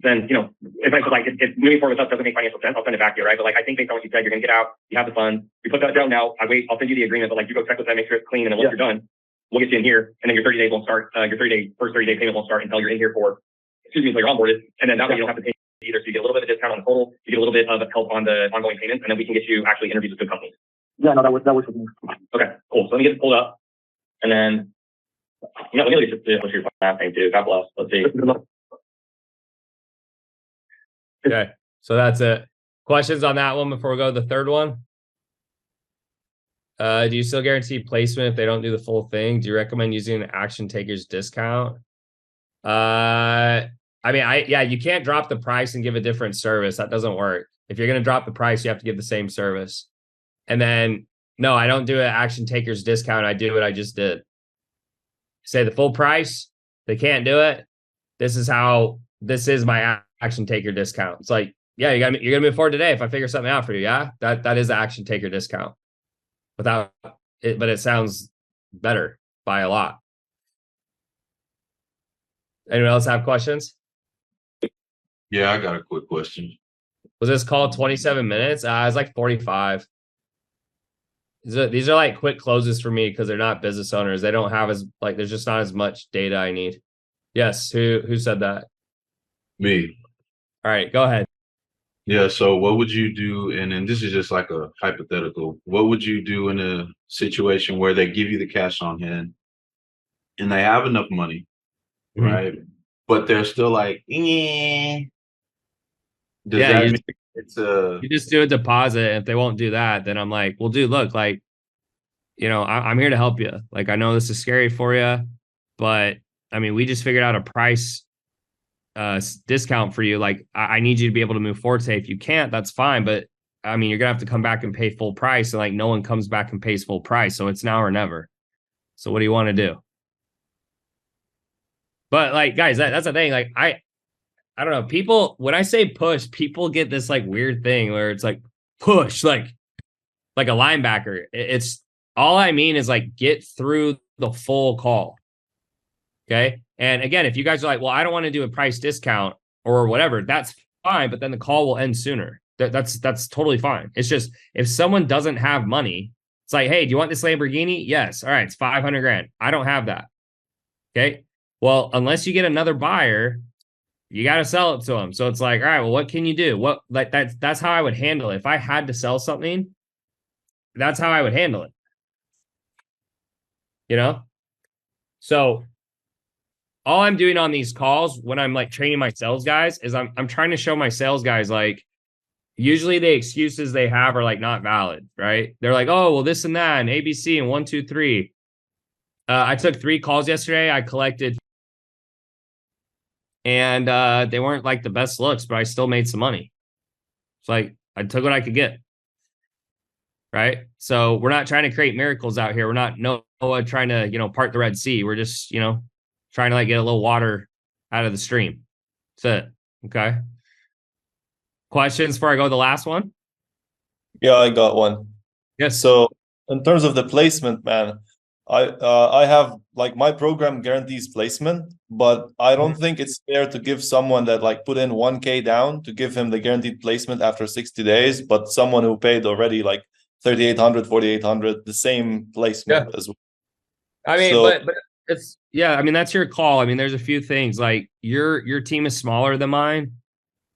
then, if moving forward with us doesn't make financial sense, I'll send it back to you, right? But like, I think based on what you said, you're going to get out, you have the funds, we put that down now, I'll send you the agreement, but like you go check with them, make sure it's clean, and then once you're done, we'll get you in here, and then your 30 days won't start, your first 30 day payment won't start until you're in here until you're onboarded, and then that way you don't have to pay either, so you get a little bit of discount on the total, you get a little bit of help on the ongoing payments, and then we can get you actually interviews with good companies. Yeah, no, that works with me. Okay, cool. So let me get it pulled up, and then, let me look at your last name too, God bless, let's see. Okay. So that's it. Questions on that one before we go to the third one? Do you still guarantee placement if they don't do the full thing? Do you recommend using an action taker's discount? I mean, yeah, you can't drop the price and give a different service. That doesn't work. If you're going to drop the price, you have to give the same service. And then, no, I don't do an action taker's discount. I do what I just did. Say the full price. They can't do it. This is my action taker discount. It's like, yeah, you're gonna move forward today if I figure something out for you. Yeah, that is the action taker discount. Without it, but it sounds better by a lot. Anyone else have questions? Yeah, I got a quick question. Was this call 27 minutes? It's like 45. These are like quick closes for me because they're not business owners. They don't have there's just not as much data I need. Yes, who said that? Me. All right, go ahead. Yeah, so what would you do? And this is just like a hypothetical. What would you do in a situation where they give you the cash on hand and they have enough money, right? But they're still like, Does that mean it's you just do a deposit? And if they won't do that, then I'm like, well, dude, look, like, I'm here to help you. Like, I know this is scary for you, but I mean, we just figured out a price discount for you. Like, I need you to be able to move forward today. If you can't, that's fine. But I mean, you're gonna have to come back and pay full price. And like, no one comes back and pays full price. So it's now or never. So what do you want to do? But like, guys, that's the thing. Like, I don't know. People, when I say push, people get this like weird thing where it's like push, like a linebacker. It's all I mean is like get through the full call. Okay. And again, if you guys are like, well, I don't want to do a price discount or whatever, that's fine. But then the call will end sooner. That's totally fine. It's just if someone doesn't have money, it's like, hey, do you want this Lamborghini? Yes. All right. It's 500 grand. I don't have that. Okay. Well, unless you get another buyer, you got to sell it to them. So it's like, all right, well, what can you do? What like that's how I would handle it. If I had to sell something, that's how I would handle it. So all I'm doing on these calls when I'm like training my sales guys is I'm trying to show my sales guys, like, usually the excuses they have are like not valid, right? They're like, oh, well, this and that and ABC and 1, 2, 3. I took 3 calls yesterday. I collected, and they weren't like the best looks, but I still made some money. It's like I took what I could get. Right. So we're not trying to create miracles out here. We're not Noah trying to, part the Red Sea. We're just, trying to like get a little water out of the stream. That's it. Okay. Questions before I go to the last one? Yeah, I got one. Yes. So in terms of the placement, man, I have like my program guarantees placement, but I don't think it's fair to give someone that like put in 1K down to give him the guaranteed placement after 60 days, but someone who paid already like 3,800, 4,800, the same placement as well. I mean, but it's, I mean, that's your call. I mean, there's a few things like your team is smaller than mine.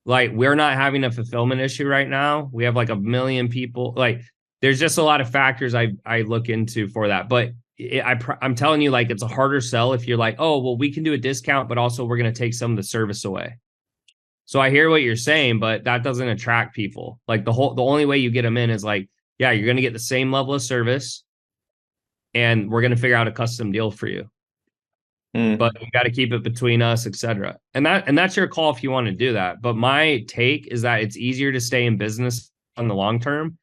Like, we're not having a fulfillment issue right now. We have like 1 million people. Like, there's just a lot of factors I look into for that. But I'm telling you, like, it's a harder sell if you're like, oh, well, we can do a discount, but also we're going to take some of the service away. So I hear what you're saying, but that doesn't attract people. Like, the only way you get them in is like, yeah, you're going to get the same level of service, and we're going to figure out a custom deal for you. But you got to keep it between us, etc. And that's your call if you want to do that. But my take is that it's easier to stay in business on the long term.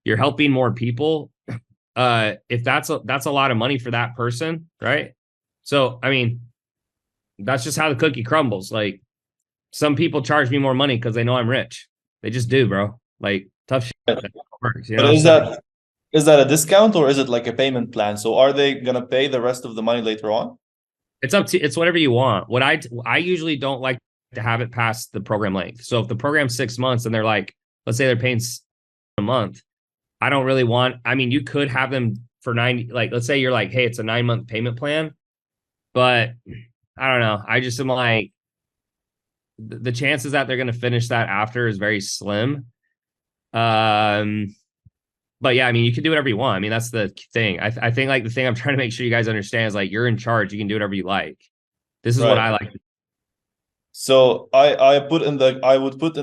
You're helping more people. If that's a lot of money for that person, right? So I mean, that's just how the cookie crumbles. Like, some people charge me more money because they know I'm rich. They just do, bro. Like, tough shit. That works, But is that a discount or is it like a payment plan? So are they gonna pay the rest of the money later on? It's whatever you want. What I usually don't like to have it past the program length. So if the program's 6 months and they're like, let's say they're paying a month, I don't really want. I mean, you could have them for 90. Like, let's say you're like, hey, it's a 9-month payment plan, but I don't know. I just am like, the chances that they're going to finish that after is very slim. But yeah, I mean, you can do whatever you want. I mean, that's the thing. I think like the thing I'm trying to make sure you guys understand is like, you're in charge. You can do whatever you like. This is what I like. So I would put in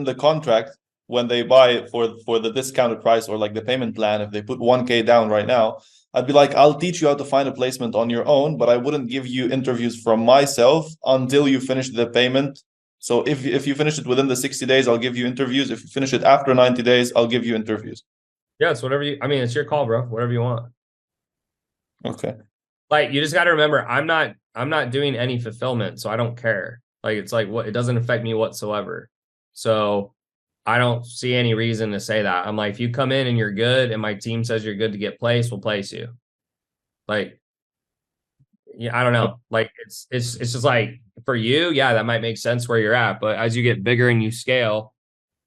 the contract when they buy for the discounted price or like the payment plan, if they put 1K down right now, I'd be like, I'll teach you how to find a placement on your own, but I wouldn't give you interviews from myself until you finish the payment. So if you finish it within the 60 days, I'll give you interviews. If you finish it after 90 days, I'll give you interviews. Yeah, it's whatever you. I mean, it's your call, bro. Whatever you want. Okay. Like, you just got to remember, I'm not doing any fulfillment, so I don't care. Like, it's like, what, it doesn't affect me whatsoever. So I don't see any reason to say that. I'm like, if you come in and you're good and my team says you're good to get placed, we'll place you. Like, yeah, I don't know. Like, it's just like, for you, yeah, that might make sense where you're at. But as you get bigger and you scale,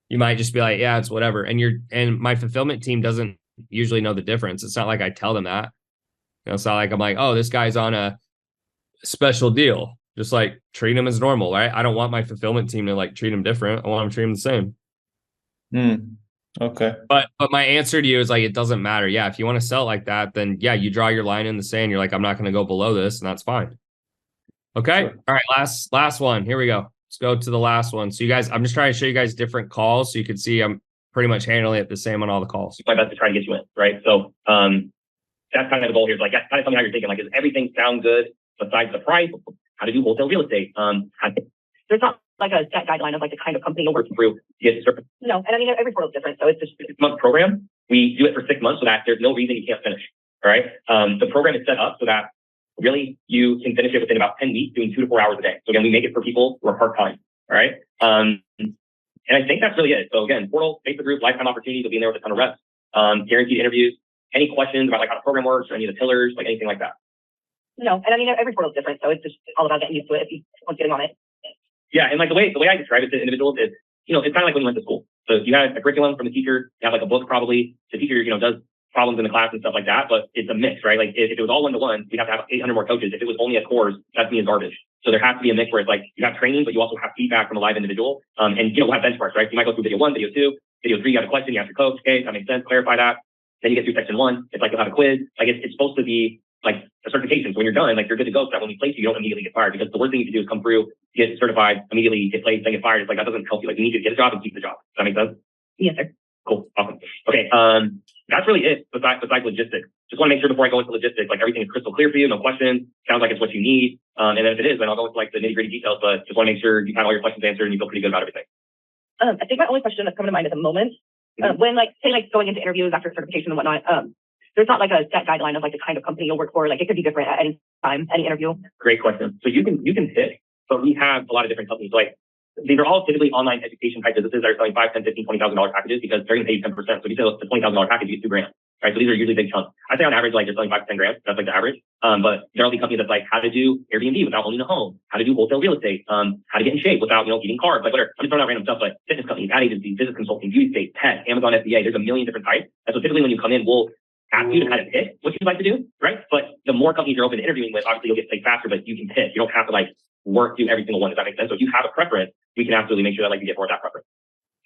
you might just be like, yeah, it's whatever. And my fulfillment team doesn't usually know the difference. It's not like I tell them that. You know, it's not like I'm like, oh, this guy's on a special deal. Just like treat him as normal, right? I don't want my fulfillment team to like treat him different. I want them to treat him the same. Okay. But my answer to you is like, it doesn't matter. Yeah, if you want to sell it like that, then yeah, you draw your line in the sand. You're like, I'm not going to go below this, and that's fine. Okay. Sure. All right. Last one. Here we go. Let's go to the last one. So you guys, I'm just trying to show you guys different calls so you can see I'm pretty much handling it the same on all the calls. My best to try to get you in, right? So that's kind of the goal here. Is like, kind of tell me how you're thinking. Like, does everything sound good besides the price? How to do wholesale real estate? There's not like a set guideline of like the kind of company you'll work through to get certain. No, and I mean every portal is different. So it's just a 6-month program. We do it for 6 months so that there's no reason you can't finish. All right. The program is set up so that really you can finish it within about 10 weeks, doing 2 to 4 hours a day. So again, we make it for people who are part time. All right. And I think that's really it. So again, portal, Facebook group, lifetime opportunity to be in there with a ton of reps, guaranteed interviews. Any questions about like how the program works or any of the pillars, like anything like that? No, and I mean every portal is different, so it's just all about getting used to it. If you want getting on it. Yeah, and like the way I describe it to individuals is, it's kind of like when you went to school. So you have a curriculum from the teacher, you have like a book probably. The teacher, does problems in the class and stuff like that, but it's a mix, right? Like if it was all 1-to-1, we'd have to have 800 more coaches. If it was only a course, that's me as garbage. So there has to be a mix where it's like you have training, but you also have feedback from a live individual. And we'll have benchmarks, right? You might go through video 1, video 2, video 3, you have a question, you ask your coach, okay, that makes sense, clarify that. Then you get through section 1, it's like you'll have a quiz. Like it's supposed to be like a certification. So when you're done, like you're good to go. So that when we place you, you don't immediately get fired, because the worst thing you can do is come through, get certified, immediately get placed, then get fired. It's like, that doesn't help you. Like you need to get a job and keep the job. Does that make sense? Yes, sir. Cool. Awesome. Okay. That's really it besides logistics. Just want to make sure before I go into logistics, like everything is crystal clear for you. No questions. Sounds like it's what you need. And then if it is, then I'll go into like the nitty gritty details, but just want to make sure you have all your questions answered and you feel pretty good about everything. I think my only question that's coming to mind at the moment, when like, say like going into interviews after certification and whatnot, there's not like a set guideline of like the kind of company you'll work for. Like it could be different at any time, any interview. Great question. So you can pick, but we have a lot of different companies. So like these are all typically online education type businesses that are selling $5, $10, $15, $20,000 packages, because they're going to pay you 10%. So if you sell a $20,000 package, you get $2,000. Right. So these are usually big chunks. I'd say on average, like they're selling $5 to $10,000. That's like the average. But there are these companies that's like how to do Airbnb without owning a home, how to do wholesale real estate, how to get in shape without, eating carbs, like whatever. I'm just throwing out random stuff, but fitness companies, ad agencies, business consulting, beauty state, tech, Amazon FBA, there's a million different types. And so typically when you come in, we'll ask you to kind of pick what you'd like to do, right? But the more companies you're open to interviewing with, obviously you'll get placed faster, but you can pick. You don't have to like work through every single one. Does that make sense? So if you have a preference, we can absolutely make sure that like you get more of that preference.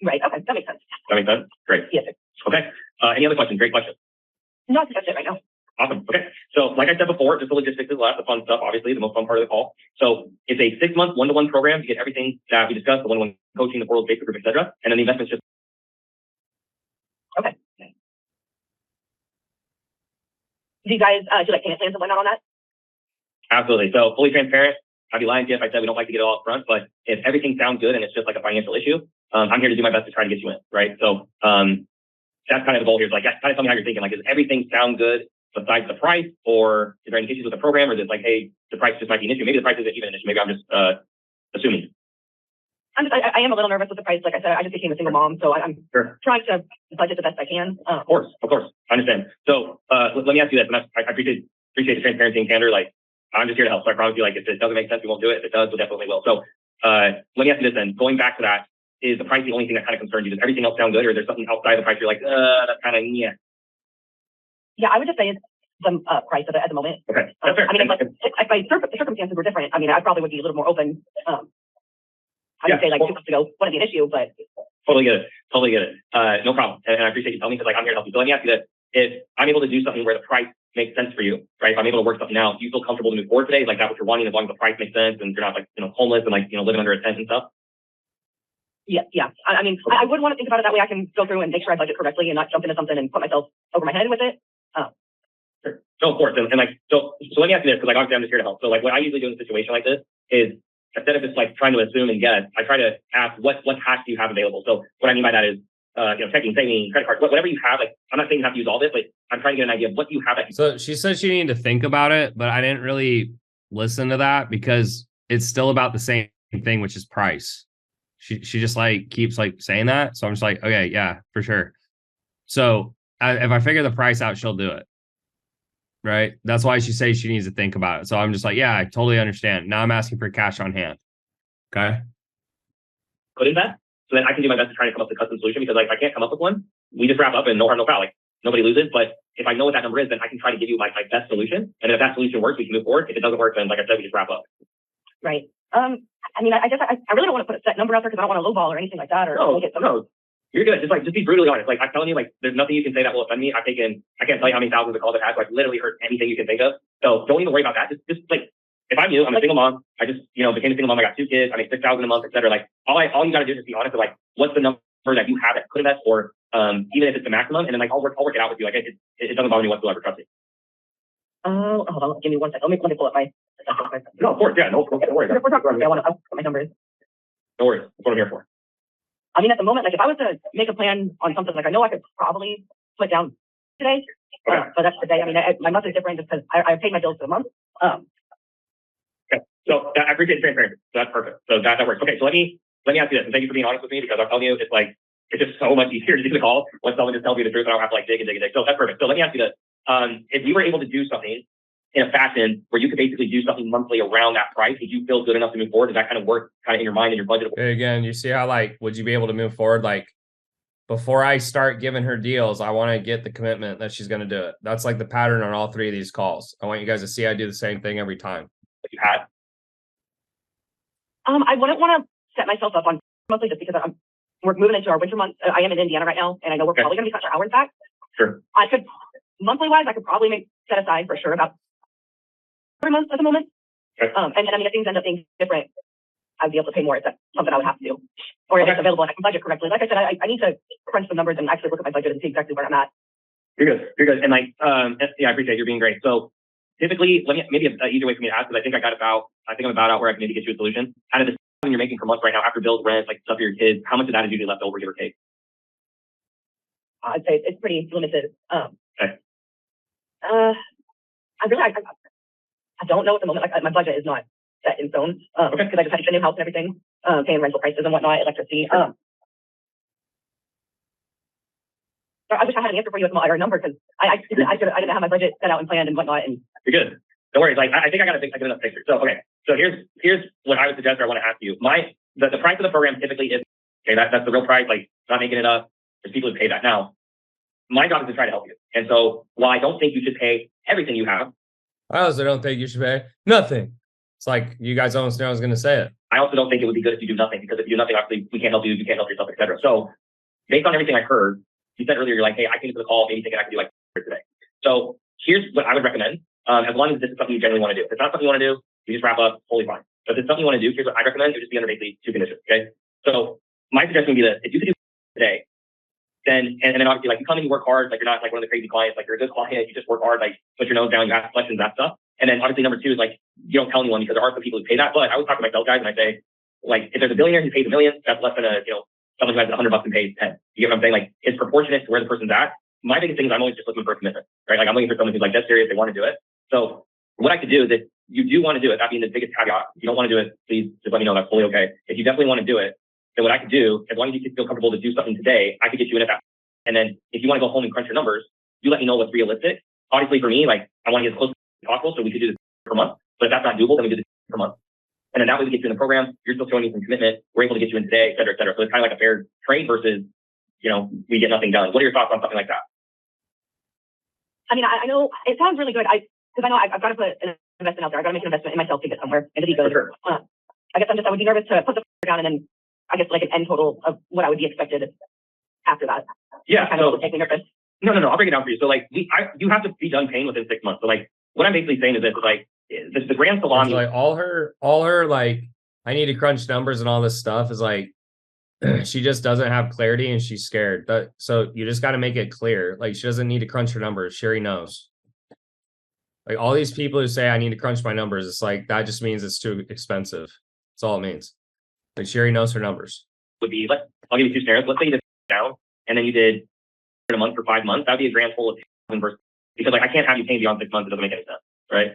Right. Okay. That makes sense. That makes sense? Great. Yes, sir. Okay. Any other questions? Great question. No, I think that's it right now. Awesome. Okay. So like I said before, just the logistics is left, the fun stuff, obviously, the most fun part of the call. So it's a 6-month 1-to-1 program. You get everything that we discussed, the 1-to-1 coaching, the portal, Facebook group, et cetera. And then the investment's just. Okay. Do you guys, do like payment plans and whatnot on that? Absolutely. So fully transparent. I'd be lying to you if I said we don't like to get it all up front, but if everything sounds good and it's just like a financial issue, I'm here to do my best to try to get you in, right? So that's kind of the goal here. Is like, kind of tell me how you're thinking. Like, does everything sound good besides the price, or is there any issues with the program, or is it like, hey, the price just might be an issue? Maybe the price isn't even an issue. Maybe I'm just assuming. I am a little nervous with the price. Like I said, I just became a single mom, so I'm sure trying to budget the best I can. Of course, I understand. So let me ask you this, and I appreciate the transparency and candor. Like, I'm just here to help. So I promise you, like, if it doesn't make sense, we won't do it. If it does, we definitely will. So let me ask you this then. Going back to that, is the price the only thing that kind of concerns you? Does everything else sound good, or is there something outside the price you're like, that's kind of, yeah? Yeah, I would just say it's the price of it at the moment. Okay, that's fair. I mean, if my circumstances were different, I mean, I probably would be a little more open. I would say like 2 months ago wouldn't be an issue, but. Totally get it. No problem. And I appreciate you telling me, because like I'm here to help you. So let me ask you this. If I'm able to do something where the price makes sense for you, right? If I'm able to work something out, do you feel comfortable to move forward today? Like that's what you're wanting, as long as the price makes sense and you're not like, homeless and like, living under a tent and stuff. Yeah. I mean, I would want to think about it that way. I can go through and make sure I budget correctly and not jump into something and put myself over my head with it. Sure. So of course, and like, so let me ask you this, because like obviously I'm just here to help. So like what I usually do in a situation like this is, instead of just like trying to assume and guess, I try to ask what hacks do you have available. So what I mean by that is, checking, saving, credit cards, whatever you have. Like I'm not saying you have to use all this, but I'm trying to get an idea of what you have. So she said she needed to think about it, but I didn't really listen to that because it's still about the same thing, which is price. She just like keeps like saying that. So I'm just like, okay, yeah, for sure. So if I figure the price out, she'll do it. Right. That's why she says she needs to think about it. So I'm just like, yeah, I totally understand. Now I'm asking for cash on hand. Okay. Put in that. So then I can do my best to try to come up with a custom solution, because like if I can't come up with one, we just wrap up and no harm, no foul. Like nobody loses. But if I know what that number is, then I can try to give you my best solution. And if that solution works, we can move forward. If it doesn't work, then like I said, we just wrap up. Right. I mean, I guess I really don't want to put a set number out there because I don't want to lowball or anything like that. Or no. You're good. Just be brutally honest. Like I'm telling you, like there's nothing you can say that will offend me. I can't tell you how many thousands of calls I've had. So I've literally heard anything you can think of. So don't even worry about that. Just like, if I'm you, I'm a single mom. I just, became a single mom. I got 2 kids. I make $6,000 a month, et cetera. Like all you got to do is just be honest with like, what's the number that you have that could invest, or even if it's the maximum, and then like I'll work it out with you. Like it doesn't bother me whatsoever. Trust me. Hold on. Give me 1 second. Let me pull up my. No, of course, yeah, no, don't worry. We're talking. I want to put my numbers. No worries. That's what I'm here for. I mean, at the moment, like if I was to make a plan on something, like I know I could probably put down today, but that's the day. I mean, my month is different just because I paid my bills for the month. Okay, so I appreciate the transparency. So that's perfect. So that works. Okay, so let me ask you this, and thank you for being honest with me, because I'm telling you, it's just so much easier to do the call when someone just tells me the truth. I don't have to like dig. So that's perfect. So let me ask you this: if you were able to do something in a fashion where you could basically do something monthly around that price, would you feel good enough to move forward? Does that kind of work kind of in your mind and your budget? Again, you see how like, would you be able to move forward? Like before I start giving her deals, I want to get the commitment that she's going to do it. That's like the pattern on all 3 of these calls. I want you guys to see I do the same thing every time. You had? I wouldn't want to set myself up on mostly just because we're moving into our winter months. I am in Indiana right now, and I know we're probably going to be cutting our hours back. Sure. I could monthly wise, I could probably set aside for sure about 3 months at the moment. Okay. And then I mean, if things end up being different, I'd be able to pay more. Is that something I would have to do? Or if it's available and I can budget correctly. Like I said, I need to crunch some numbers and actually look at my budget and see exactly where I'm at. You're good. And like, yeah, I appreciate you being great. So typically, maybe an easier way for me to ask, because I think I'm about out where I can maybe get you a solution. Out of the $7,000 you're making per month right now, after bills, rent, like stuff for your kids, how much of that is usually left over, give or take? I'd say it's pretty limited. Okay. I don't know at the moment. Like my budget is not set in stone because I just had to get a new house and everything, paying rental prices and whatnot, electricity. I wish I had an answer for you with my number, because I didn't have my budget set out and planned and whatnot. And you're good. Don't worry. Like I think I got enough picture. So So here's what I would suggest, or I want to ask you. The price of the program typically is that's the real price. Like not making it up. There's people who pay that. Now, my job is to try to help you. And so while I don't think you should pay everything you have, I also don't think you should pay nothing. It's like you guys almost knew I was going to say it. I also don't think it would be good if you do nothing, because if you do nothing, obviously we can't help you. You can't help yourself, etc. So based on everything I heard, you said earlier, you're like, hey, I came to the call, maybe thinking I could do like today. So here's what I would recommend. As long as this is something you generally want to do. If it's not something you want to do, you just wrap up, totally fine. But if it's something you want to do, here's what I recommend. It would just be under basically 2 conditions. Okay. So my suggestion would be this: if you could do today, then and then obviously like you come in, you work hard, like you're not like one of the crazy clients, like you're a good client, you just work hard, like put your nose down, you ask questions, that stuff. And then obviously number 2 is like you don't tell anyone, because there are some people who pay that. But I always talk to my sales guys and I say, like, if there's a billionaire who pays $1 million, that's less than someone who has $100 and pays 10. You get what I'm saying? Like it's proportionate to where the person's at. My biggest thing is I'm always just looking for a commitment, right? Like I'm looking for someone who's like dead serious, they want to do it. So what I could do is, if you do want to do it, that being the biggest caveat, if you don't want to do it, please just let me know. That's fully okay. If you definitely want to do it, then what I could do, as long as you feel comfortable to do something today, I could get you in at that. And then if you want to go home and crunch your numbers, you let me know what's realistic. Obviously for me, like I want to get as close as possible, so we could do this per month. But if that's not doable, then we do this per month. And then that way we get you in the program. You're still showing me some commitment. We're able to get you in today, et cetera, et cetera. So it's kind of like a fair trade versus, we get nothing done. What are your thoughts on something like that? I mean, I know it sounds really good. Because I know I've got to put an investment out there. I've got to make an investment in myself to get somewhere and to be good. Sure. I guess I would be nervous to put the down and then I guess like an end total of what I would be expected after that. Yeah. Kind of would make me nervous. No, I'll break it down for you. So like, you have to be done paying within 6 months. So like, what I'm basically saying is this: like, the grand salami. Like all her like, I need to crunch numbers and all this stuff is like, she just doesn't have clarity and she's scared. So you just got to make it clear. Like, she doesn't need to crunch her numbers. She already knows. Like all these people who say I need to crunch my numbers, it's like that just means it's too expensive. That's all it means. Like she already knows her numbers. Would be, I'll give you 2 scenarios. Let's say you did down and then you did a month for 5 months. That'd be a grand total of 2,000 versus, because like I can't have you paying beyond 6 months. It doesn't make any sense, right?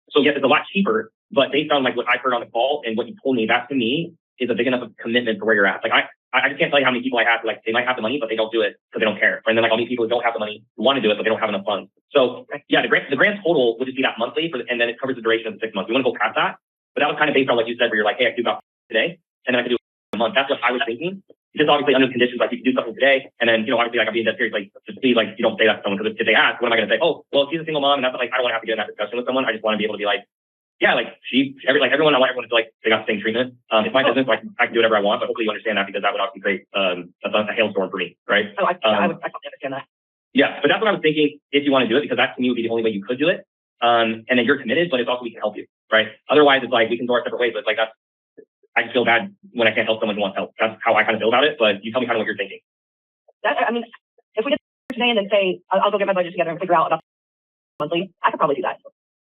So yes, it's a lot cheaper, but based on like what I've heard on the call and what you told me, that to me is a big enough of commitment for where you're at. Like I just can't tell you how many people I have, like they might have the money, but they don't do it because they don't care. And then like all these people who don't have the money who want to do it, but they don't have enough funds. So yeah, the grand total would just be that monthly and then it covers the duration of the 6 months. We want to go past that, but that was kind of based on what you said, where you're like, hey, I can do about today, and then I can do a month. That's what I was thinking. Just obviously under conditions, like you can do something today, and then, obviously like I'm being dead serious, like just please, like you don't say that to someone, because if they ask, what am I going to say? Oh, well, she's a single mom, and that's like, I don't want to have to get in that discussion with someone. I just want to be able to be like, yeah, like everyone, I want everyone to feel like they got the same treatment. It's my business, like I can do whatever I want, but hopefully you understand that, because that would obviously create a hailstorm for me, right? Oh, I totally understand that. Yeah, but that's what I was thinking. If you want to do it, because that to me would be the only way you could do it, and then you're committed, but it's also we can help you, right? Otherwise, it's like we can go our separate ways. But it's like I just feel bad when I can't help someone who wants help. That's how I kind of feel about it. But you tell me kind of what you're thinking. I mean, if we did today and then say I'll go get my budget together and figure out about monthly, I could probably do that.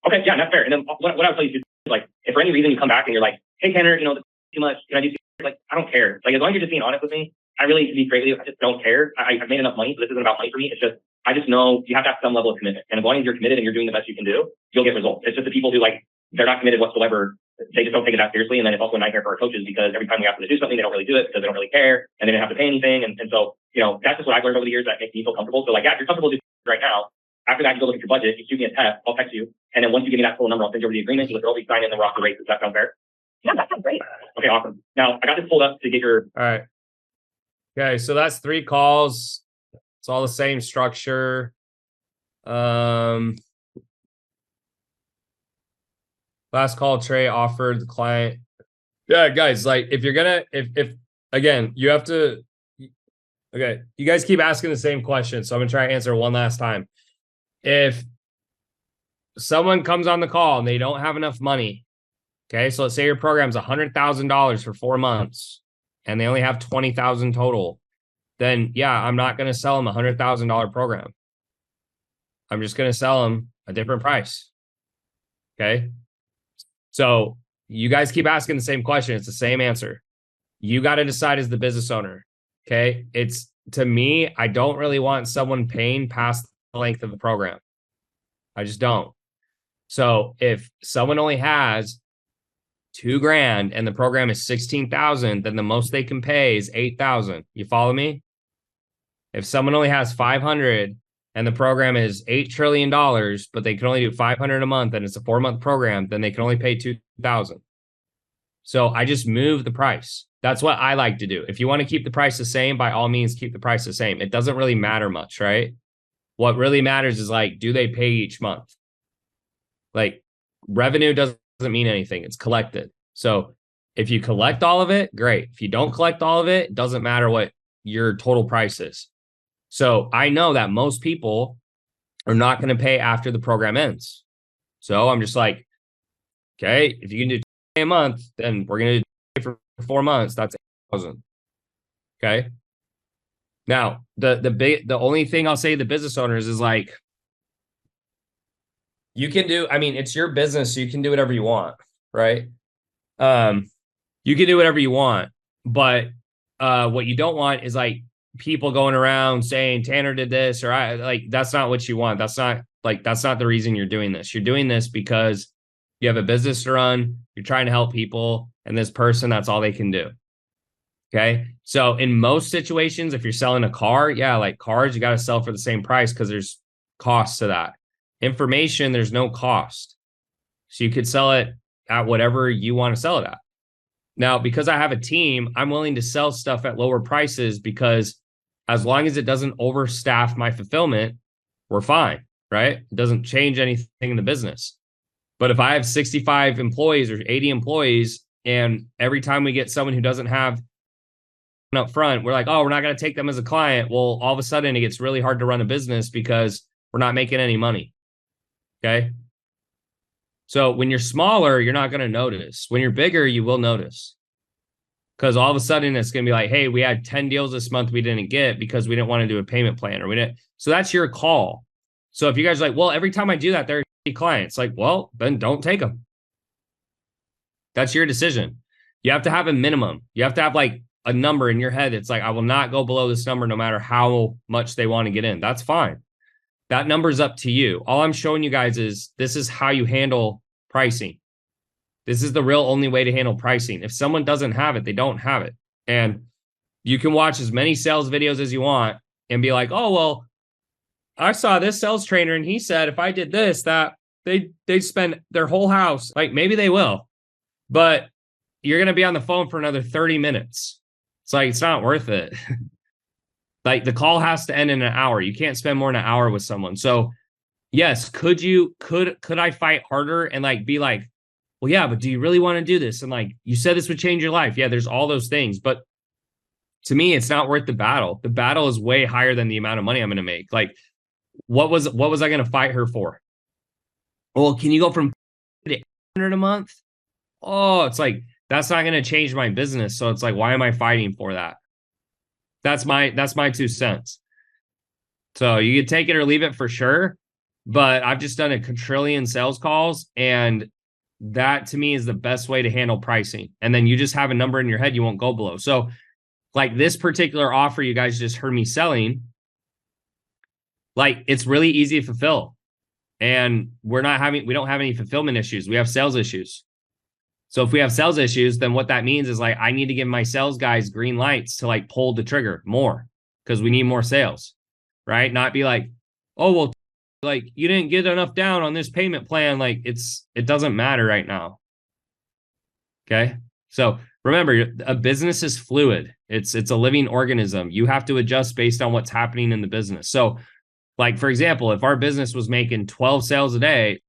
Okay, yeah, that's fair. And then what I would tell you is, like, if for any reason you come back and you're like, hey Tanner, this is too much, can I do like, I don't care. Like, as long as you're just being honest with me, I really, to be straight with you, I just don't care. I've made enough money, so this isn't about money for me. It's just, I just know you have to have some level of commitment. And as long as you're committed and you're doing the best you can do, you'll get results. It's just the people who like, they're not committed whatsoever. They just don't take it that seriously. And then it's also a nightmare for our coaches, because every time we ask them to do something, they don't really do it because they don't really care and they don't have to pay anything. And so, that's just what I've learned over the years that makes me feel comfortable. So like, yeah, if you're comfortable doing it right now, after that, you go look at your budget, you shoot me a text, I'll text you. And then once you give me that full number, I'll send you over the agreement. You look at all these sign in the roster rates. Does that sound fair? Yeah, that sounds great. Okay, awesome. Now I got this pulled up to get your. All right. Okay, so that's 3 calls. It's all the same structure. Last call, Trey offered the client. Yeah, guys, like if you're gonna, if again, you have to. Okay, you guys keep asking the same question, so I'm gonna try to answer one last time. If someone comes on the call and they don't have enough money, okay, so let's say your program's $100,000 for 4 months, and they only have 20,000 total, then yeah, I'm not gonna sell them a $100,000 program. I'm just gonna sell them a different price. Okay, so you guys keep asking the same question. It's the same answer. You got to decide as the business owner. Okay. It's, to me, I don't really want someone paying past the length of the program. I just don't. So if someone only has $2,000 and the program is 16,000, then the most they can pay is 8,000. You follow me? If someone only has 500 and the program is $8 trillion, but they can only do 500 a month and it's a 4-month program, then they can only pay 2,000. So I just move the price. That's what I like to do. If you want to keep the price the same, by all means, keep the price the same. It doesn't really matter much, right? What really matters is like, do they pay each month? Like, revenue doesn't mean anything. It's collected. So if you collect all of it, great. If you don't collect all of it, it doesn't matter what your total price is. So I know that most people are not going to pay after the program ends. So I'm just like, okay, if you can do a month, then we're going to do for 4 months. That's 8,000. Okay. Now, the only thing I'll say to the business owners is like, you can do, I mean, it's your business, so you can do whatever you want, right? You can do whatever you want, but what you don't want is like people going around saying Tanner did this, or I like, that's not what you want. That's not the reason you're doing this. You're doing this because you have a business to run, you're trying to help people, and this person, that's all they can do. Okay. So in most situations, if you're selling a car, yeah, like cars, you got to sell for the same price because there's costs to that. Information, there's no cost. So you could sell it at whatever you want to sell it at. Now, because I have a team, I'm willing to sell stuff at lower prices because as long as it doesn't overstaff my fulfillment, we're fine, right? It doesn't change anything in the business. But if I have 65 employees or 80 employees, and every time we get someone who doesn't have up front, we're like, oh, we're not going to take them as a client. Well, all of a sudden it gets really hard to run a business because we're not making any money. Okay. So when you're smaller, you're not going to notice. When you're bigger, you will notice. Because all of a sudden it's going to be like, hey, we had 10 deals this month we didn't get because we didn't want to do a payment plan or we didn't. So that's your call. So if you guys are like, well, every time I do that, there are clients, like, well, then don't take them. That's your decision. You have to have a minimum. You have to have like a number in your head. It's like, I will not go below this number no matter how much they want to get in. That's fine. That number's up to you. All I'm showing you guys is this is how you handle pricing. This is the real only way to handle pricing. If someone doesn't have it, they don't have it. And you can watch as many sales videos as you want and be like, oh, well, I saw this sales trainer and he said if I did this, that they'd spend their whole house. Like maybe they will, but you're going to be on the phone for another 30 minutes. It's like, it's not worth it. Like the call has to end in an hour. You can't spend more than an hour with someone. So yes, could I fight harder and like be like, well, yeah, but do you really want to do this? And like, you said this would change your life. Yeah, there's all those things. But to me, it's not worth the battle. The battle is way higher than the amount of money I'm going to make. Like, what was I going to fight her for? Well, can you go from to 800 a month? Oh, it's like, that's not going to change my business. So it's like, why am I fighting for that? That's my 2 cents. So you can take it or leave it for sure. But I've just done a quadrillion sales calls, and that to me is the best way to handle pricing. And then you just have a number in your head you won't go below. So like this particular offer you guys just heard me selling, like it's really easy to fulfill. And we don't have any fulfillment issues. We have sales issues. So if we have sales issues, then what that means is like, I need to give my sales guys green lights to like pull the trigger more because we need more sales, right? Not be like, oh, well, like you didn't get enough down on this payment plan. Like it doesn't matter right now. Okay. So remember, a business is fluid. It's a living organism. You have to adjust based on what's happening in the business. So like, for example, if our business was making 12 sales a day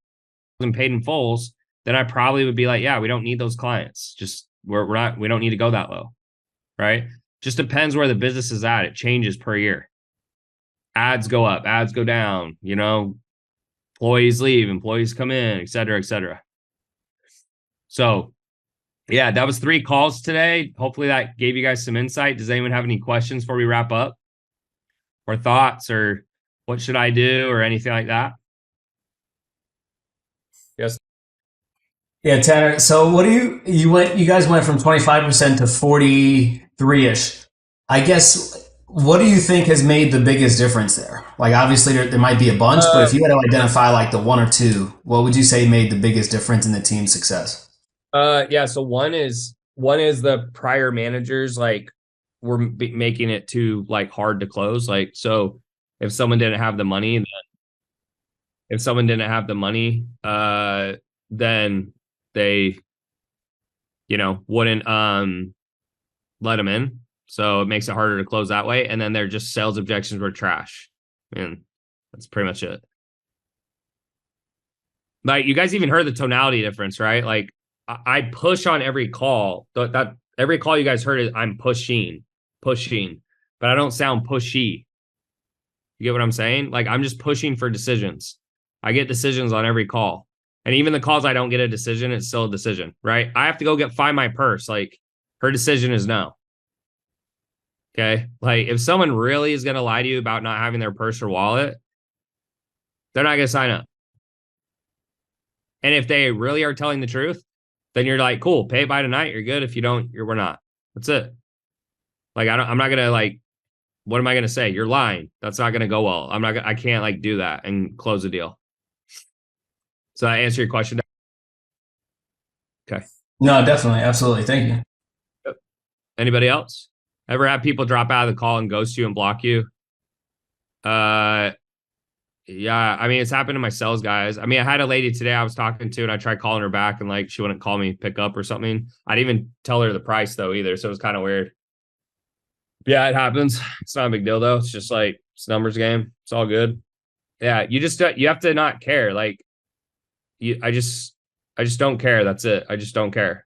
and paid in fulls, then I probably would be like, yeah, we don't need those clients. Just we don't need to go that low. Right. Just depends where the business is at. It changes per year. Ads go up, ads go down, employees leave, employees come in, et cetera, et cetera. So yeah, that was 3 calls today. Hopefully that gave you guys some insight. Does anyone have any questions before we wrap up, or thoughts, or what should I do, or anything like that? Yes. Yeah, Tanner. So what do you guys went from 25% to 43-ish. I guess, what do you think has made the biggest difference there? Like obviously there might be a bunch, but if you had to identify like the 1 or 2, what would you say made the biggest difference in the team's success? Yeah. So one is the prior managers like were making it too like hard to close. Like, so if someone didn't have the money, then they, wouldn't let them in. So it makes it harder to close that way. And then their just sales objections were trash. And that's pretty much it. Like you guys even heard the tonality difference, right? Like I push on every call. That every call you guys heard is I'm pushing, but I don't sound pushy. You get what I'm saying? Like I'm just pushing for decisions. I get decisions on every call. And even the calls I don't get a decision, it's still a decision, right? I have to go find my purse. Like her decision is no. Okay. Like if someone really is going to lie to you about not having their purse or wallet, they're not going to sign up. And if they really are telling the truth, then you're like, cool, pay it by tonight. You're good. If you don't, we're not. That's it. Like, I'm not going to like, what am I going to say? You're lying. That's not going to go well. I can't like do that and close the deal. So I answer your question. Okay. No, definitely. Absolutely. Thank you. Yep. Anybody else? Ever have people drop out of the call and ghost you and block you? Yeah. I mean, it's happened to my sales guys. I mean, I had a lady today I was talking to and I tried calling her back and like, she wouldn't call me pick up or something. I didn't even tell her the price though either. So it was kind of weird. Yeah, it happens. It's not a big deal though. It's just like, it's a numbers game. It's all good. Yeah. You have to not care. Like I just don't care. That's it. I just don't care.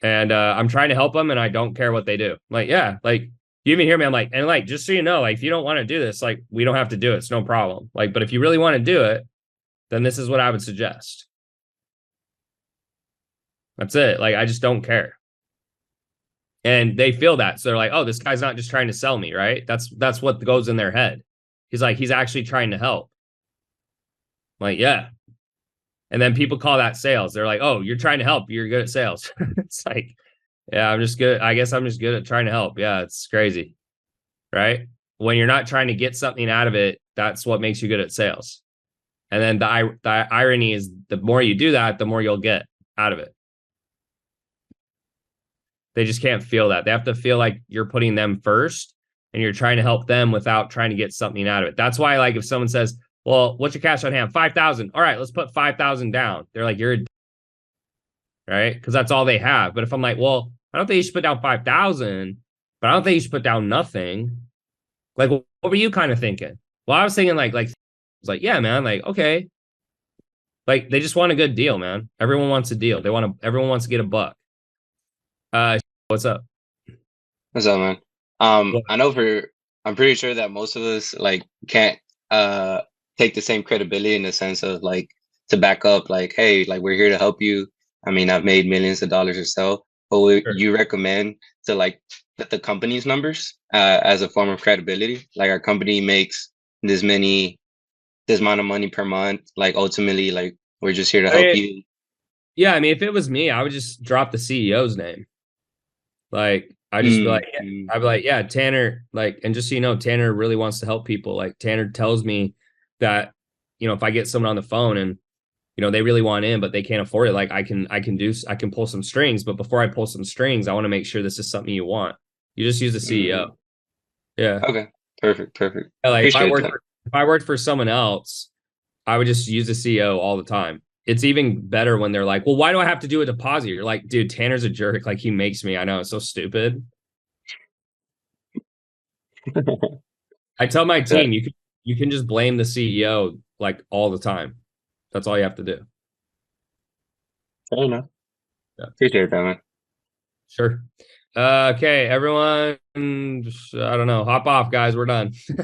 And I'm trying to help them, and I don't care what they do. Like, yeah, like you even hear me. I'm like, and like, just so you know, like, if you don't want to do this, like, we don't have to do it. It's no problem. Like, but if you really want to do it, then this is what I would suggest. That's it. Like, I just don't care. And they feel that. So they're like, oh, this guy's not just trying to sell me, right? That's what goes in their head. He's like, he's actually trying to help. Like, yeah. And then people call that sales. They're like, oh, you're trying to help. You're good at sales. It's like, yeah, I'm just good. I guess I'm just good at trying to help. Yeah, it's crazy. Right? When you're not trying to get something out of it, that's what makes you good at sales. And then the irony is the more you do that, the more you'll get out of it. They just can't feel that. They have to feel like you're putting them first and you're trying to help them without trying to get something out of it. That's why, like, if someone says, well, what's your cash on hand? 5,000. All right, let's put 5,000 down. They're like, you're a right? Because that's all they have. But if I'm like, well, I don't think you should put down 5,000, but I don't think you should put down nothing. Like, what were you kind of thinking? Well, I was thinking it's like, yeah, man, like, okay. Like, they just want a good deal, man. Everyone wants a deal. Everyone wants to get a buck. What's up? What's up, man? I know I'm pretty sure that most of us like can't take the same credibility in the sense of like to back up like, hey, like we're here to help you. I mean, I've made millions of dollars yourself, but would you recommend to like put the company's numbers as a form of credibility? Like our company makes this amount of money per month. Like ultimately, like we're just here to help you. Yeah, I mean, if it was me, I would just drop the CEO's name. Like, I just be like, I'd be like, yeah, Tanner, like, and just so you know, Tanner really wants to help people. Like, Tanner tells me that, you know, if I get someone on the phone and, you know, they really want in, but they can't afford it, like, I can pull some strings. But before I pull some strings, I want to make sure this is something you want. You just use the CEO. Yeah. Okay. Perfect. Yeah, like, if I worked for someone else, I would just use the CEO all the time. It's even better when they're like, well, why do I have to do a deposit? You're like, dude, Tanner's a jerk. Like, he makes me. I know, it's so stupid. I tell my team, you can just blame the CEO like all the time. That's all you have to do. Fair enough. Yeah. Appreciate that, man. Sure. Okay, everyone. I don't know. Hop off, guys. We're done.